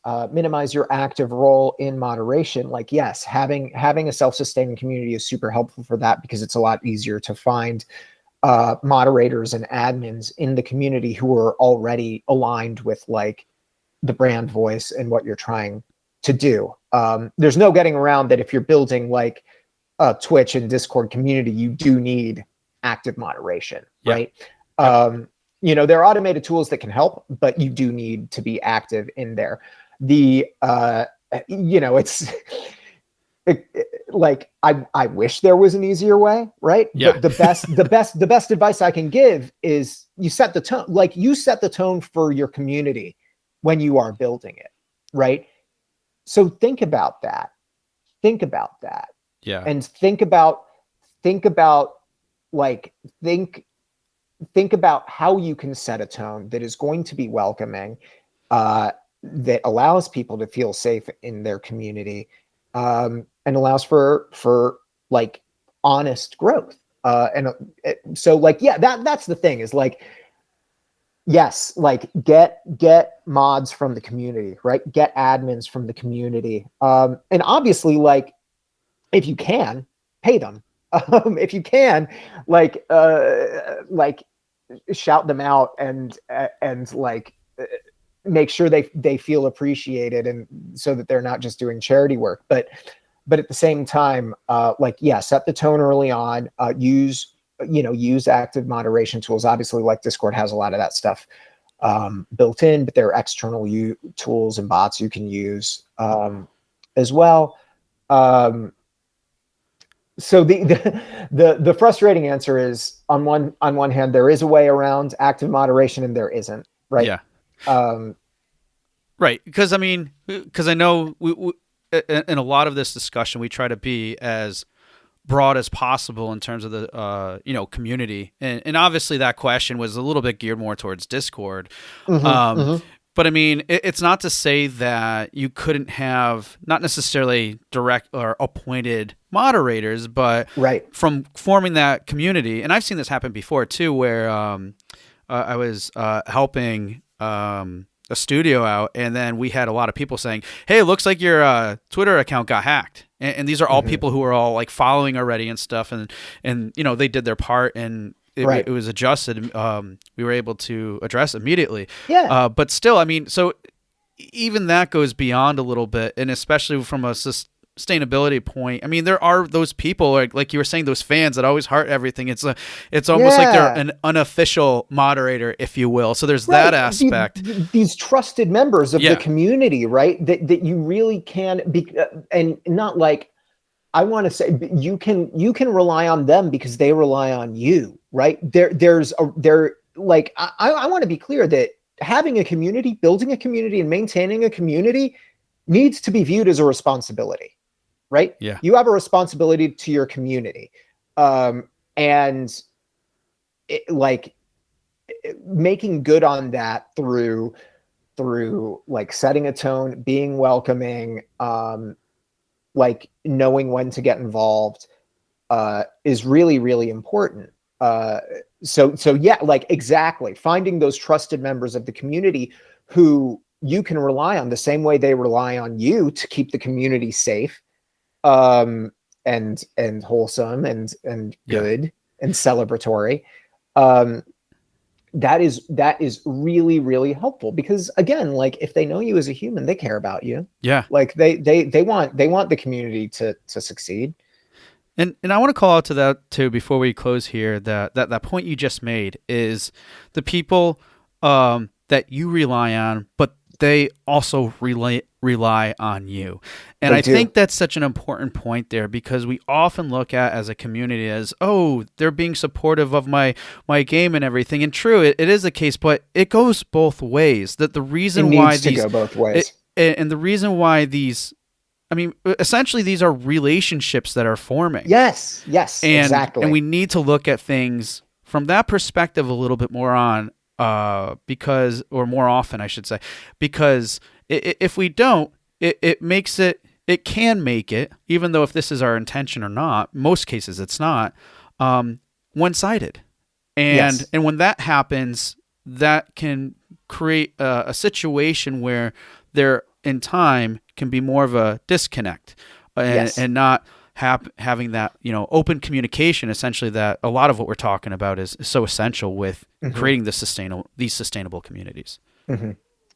S2: your active role in moderation, like, yes, having a self-sustaining community is super helpful for that, because it's a lot easier to find moderators and admins in the community who are already aligned with like the brand voice and what you're trying to do. There's no getting around that if you're building like a Twitch and Discord community, you do need active moderation, right? There are automated tools that can help, but you do need to be active in there. Like, I wish there was an easier way, right?
S1: Yeah.
S2: But the best advice I can give is you set the tone. Like, you set the tone for your community when you are building it, right? So think about that.
S1: Yeah.
S2: And think about think about how you can set a tone that is going to be welcoming, that allows people to feel safe in their community, and allows for like honest growth. So like, yeah, that's the thing is like, yes, like get mods from the community, right? Get admins from the community. And obviously, like, if you can, pay them. If you can, like shout them out and like make sure they feel appreciated, and so that they're not just doing charity work. But at the same time, like, yeah, set the tone early on. Use active moderation tools. Obviously, like Discord has a lot of that stuff built in, but there are external tools and bots you can use as well. So the frustrating answer is, on one hand, there is a way around active moderation and there isn't, right?
S1: Yeah. Right. Because I know we in a lot of this discussion, we try to be as broad as possible in terms of the community, and obviously that question was a little bit geared more towards Discord. But I mean, it's not to say that you couldn't have not necessarily direct or appointed moderators, but from forming that community. And I've seen this happen before too, where I was helping a studio out, and then we had a lot of people saying, "Hey, it looks like your Twitter account got hacked." And these are all people who are all like following already and stuff, and they did their part, and it was adjusted. We were able to address immediately.
S2: Yeah.
S1: But still, I mean, so even that goes beyond a little bit, and especially from a sustainability point. I mean, there are those people like you were saying, those fans that always heart everything. It's almost like they're an unofficial moderator, if you will. So there's that aspect.
S2: These trusted members of the community, right? That you really can be, and not like, I want to say, you can rely on them because they rely on you, right? I want to be clear that having a community, building a community, and maintaining a community needs to be viewed as a responsibility, right?
S1: Yeah.
S2: You have a responsibility to your community. And making good on that through like setting a tone, being welcoming, like knowing when to get involved, is really, really important. So yeah, like, exactly. Finding those trusted members of the community who you can rely on the same way they rely on you to keep the community safe, and wholesome and good and celebratory. That is really, really helpful, because again, like, if they know you as a human, they care about you.
S1: Yeah.
S2: Like they want the community to succeed.
S1: And I want to call out to that too before we close here, that point you just made is the people that you rely on, but they also rely on you. And I think that's such an important point there, because we often look at as a community as, oh, they're being supportive of my game and everything. And true, it is the case, but it goes both ways. That the reason why
S2: these go both ways.
S1: And the reason why these, I mean, essentially these are relationships that are forming.
S2: Yes, exactly.
S1: And we need to look at things from that perspective a little bit more more often, I should say, because if we don't, it can make it, even though if this is our intention or not, most cases it's not, one-sided. And when that happens, that can create a situation where there in time can be more of a disconnect, and not having that open communication, essentially, that a lot of what we're talking about is so essential with creating these sustainable communities.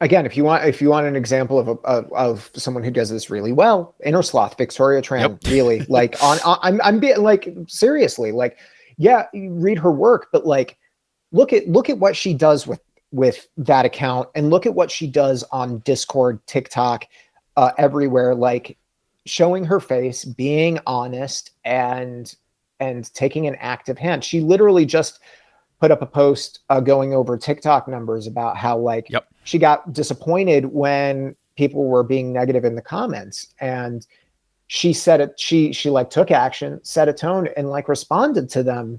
S2: Again, if you want an example of someone who does this really well, Inner Sloth, Victoria Tran, really, like, I'm being, like, seriously, like, yeah, you read her work, but like, look at what she does with that account, and look at what she does on Discord, TikTok, everywhere, like, showing her face, being honest, and taking an active hand. She literally just put up a post going over TikTok numbers about how, like, she got disappointed when people were being negative in the comments, and she said it. She like took action, set a tone, and like responded to them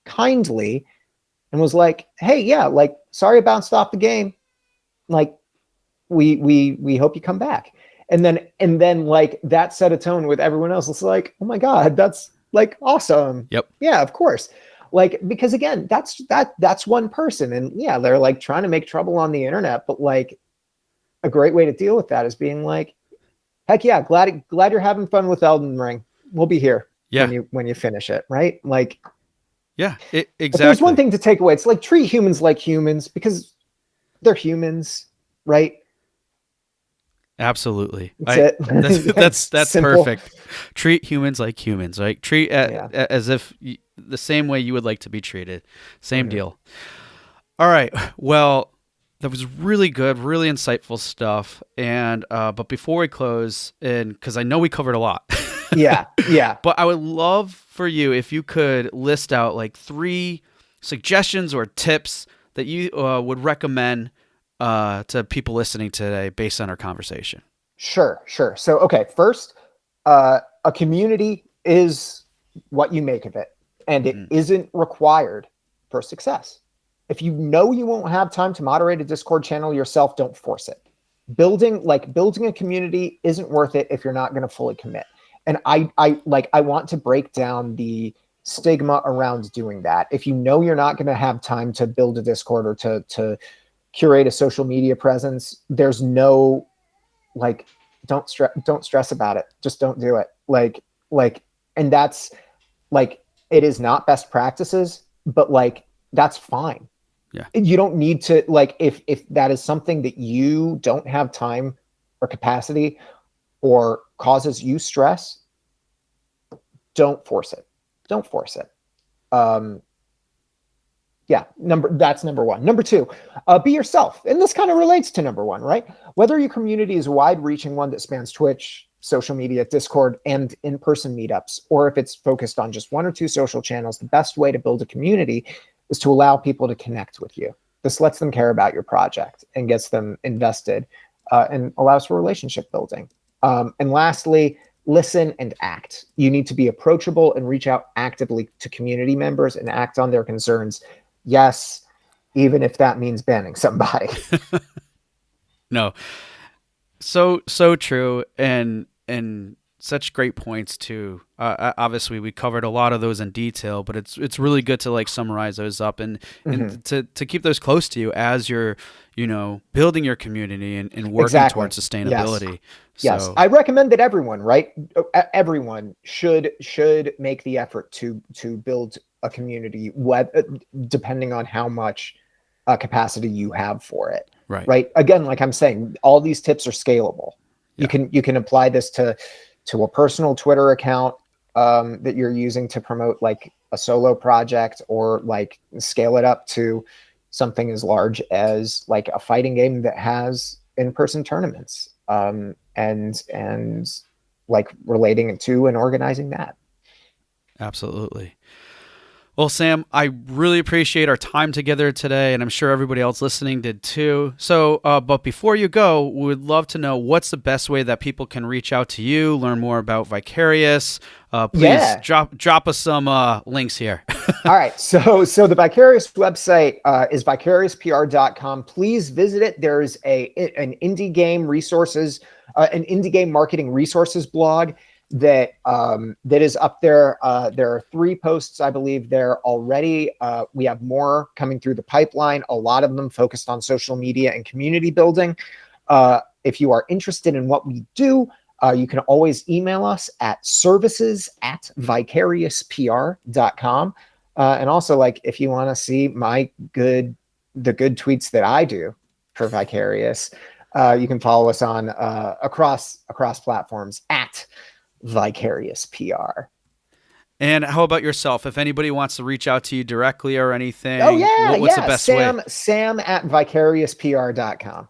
S2: kindly, and was like, hey, yeah, like, sorry I bounced off the game. Like, we hope you come back. And then like that set a tone with everyone else. It's like, oh my God, that's like awesome.
S1: Yep.
S2: Yeah, of course. Like, because again, that's one person. And yeah, they're like trying to make trouble on the internet, but like a great way to deal with that is being like, heck yeah, glad you're having fun with Elden Ring. We'll be here when you finish it, right? Like,
S1: yeah, exactly.
S2: If there's one thing to take away, it's like treat humans like humans because they're humans, right?
S1: Absolutely.
S2: That's
S1: That's perfect. Treat humans like humans, right? Treat as if the same way you would like to be treated. Same deal. All right. Well, that was really good, really insightful stuff. And but before we close, and because I know we covered a lot.
S2: Yeah.
S1: But I would love for you if you could list out like 3 suggestions or tips that you would recommend to people listening today based on our conversation.
S2: Sure. So, okay, first, a community is what you make of it, and it isn't required for success. If you know you won't have time to moderate a Discord channel yourself, don't force it. Building a community isn't worth it if you're not going to fully commit. And I want to break down the stigma around doing that. If you know you're not going to have time to build a Discord or to curate a social media presence, there's no, like, don't stress about it. Just don't do it. Like, and that's like, it is not best practices, but like, that's fine.
S1: Yeah.
S2: You don't need to, like, if that is something that you don't have time or capacity or causes you stress, don't force it. That's number one. Number 2, be yourself. And this kind of relates to number 1, right? Whether your community is a wide-reaching one that spans Twitch, social media, Discord, and in-person meetups, or if it's focused on just 1 or 2 social channels, the best way to build a community is to allow people to connect with you. This lets them care about your project and gets them invested and allows for relationship building. And lastly, listen and act. You need to be approachable and reach out actively to community members and act on their concerns. Yes, even if that means banning somebody.
S1: No, so true, and such great points too. Obviously, we covered a lot of those in detail, but it's really good to like summarize those up and to keep those close to you as you're building your community and working towards sustainability.
S2: Yes.
S1: So,
S2: I recommend that everyone, right? Everyone should make the effort to build a community, depending on how much capacity you have for it. Right. Again, like I'm saying, all these tips are scalable. Yeah. You can apply this to a personal Twitter account that you're using to promote like a solo project, or like scale it up to something as large as like a fighting game that has in-person tournaments. And like relating it to and organizing that.
S1: Absolutely. Well, Sam, I really appreciate our time together today, and I'm sure everybody else listening did too. So, but before you go, we would love to know what's the best way that people can reach out to you, learn more about Vicarious. Please drop us some links here.
S2: All right. So the Vicarious website is vicariouspr.com. Please visit it. There's an IndieGame resources, an IndieGame marketing resources blog that is up there. There are 3 posts, I believe, there already. We have more coming through the pipeline, a lot of them focused on social media and community building. If you are interested in what we do, you can always email us at services@vicariouspr.com. And also, like, if you want to see the good tweets that I do for Vicarious, you can follow us on across platforms at Vicarious PR.
S1: And how about yourself? If anybody wants to reach out to you directly or anything, what's the best way?
S2: Sam at vicariouspr.com.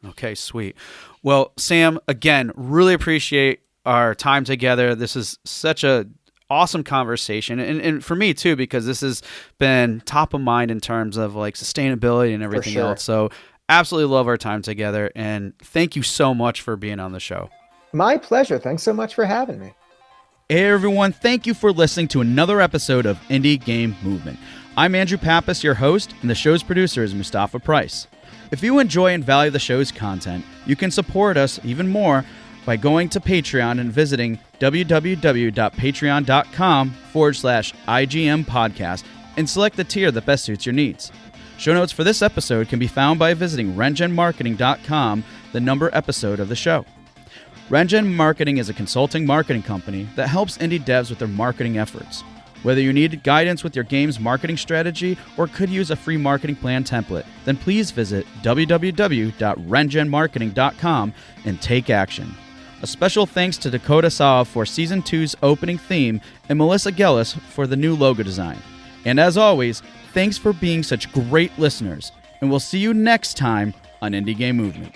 S1: Okay, sweet. Well, Sam, again, really appreciate our time together. This is such a awesome conversation, and for me too, because this has been top of mind in terms of like sustainability and everything else. So absolutely love our time together, and thank you so much for being on the show.
S2: My pleasure. Thanks so much for having me.
S1: Hey everyone, thank you for listening to another episode of Indie Game Movement. I'm Andrew Pappas, your host, and the show's producer is Mustafa Price. If you enjoy and value the show's content, you can support us even more by going to Patreon and visiting www.patreon.com/IGM podcast and select the tier that best suits your needs. Show notes for this episode can be found by visiting rengenmarketing.com, the number episode of the show. Rengen Marketing is a consulting marketing company that helps indie devs with their marketing efforts. Whether you need guidance with your game's marketing strategy or could use a free marketing plan template, then please visit www.rengenmarketing.com and take action. A special thanks to Dakota Saw for Season 2's opening theme and Melissa Gellis for the new logo design. And as always, thanks for being such great listeners, and we'll see you next time on Indie Game Movement.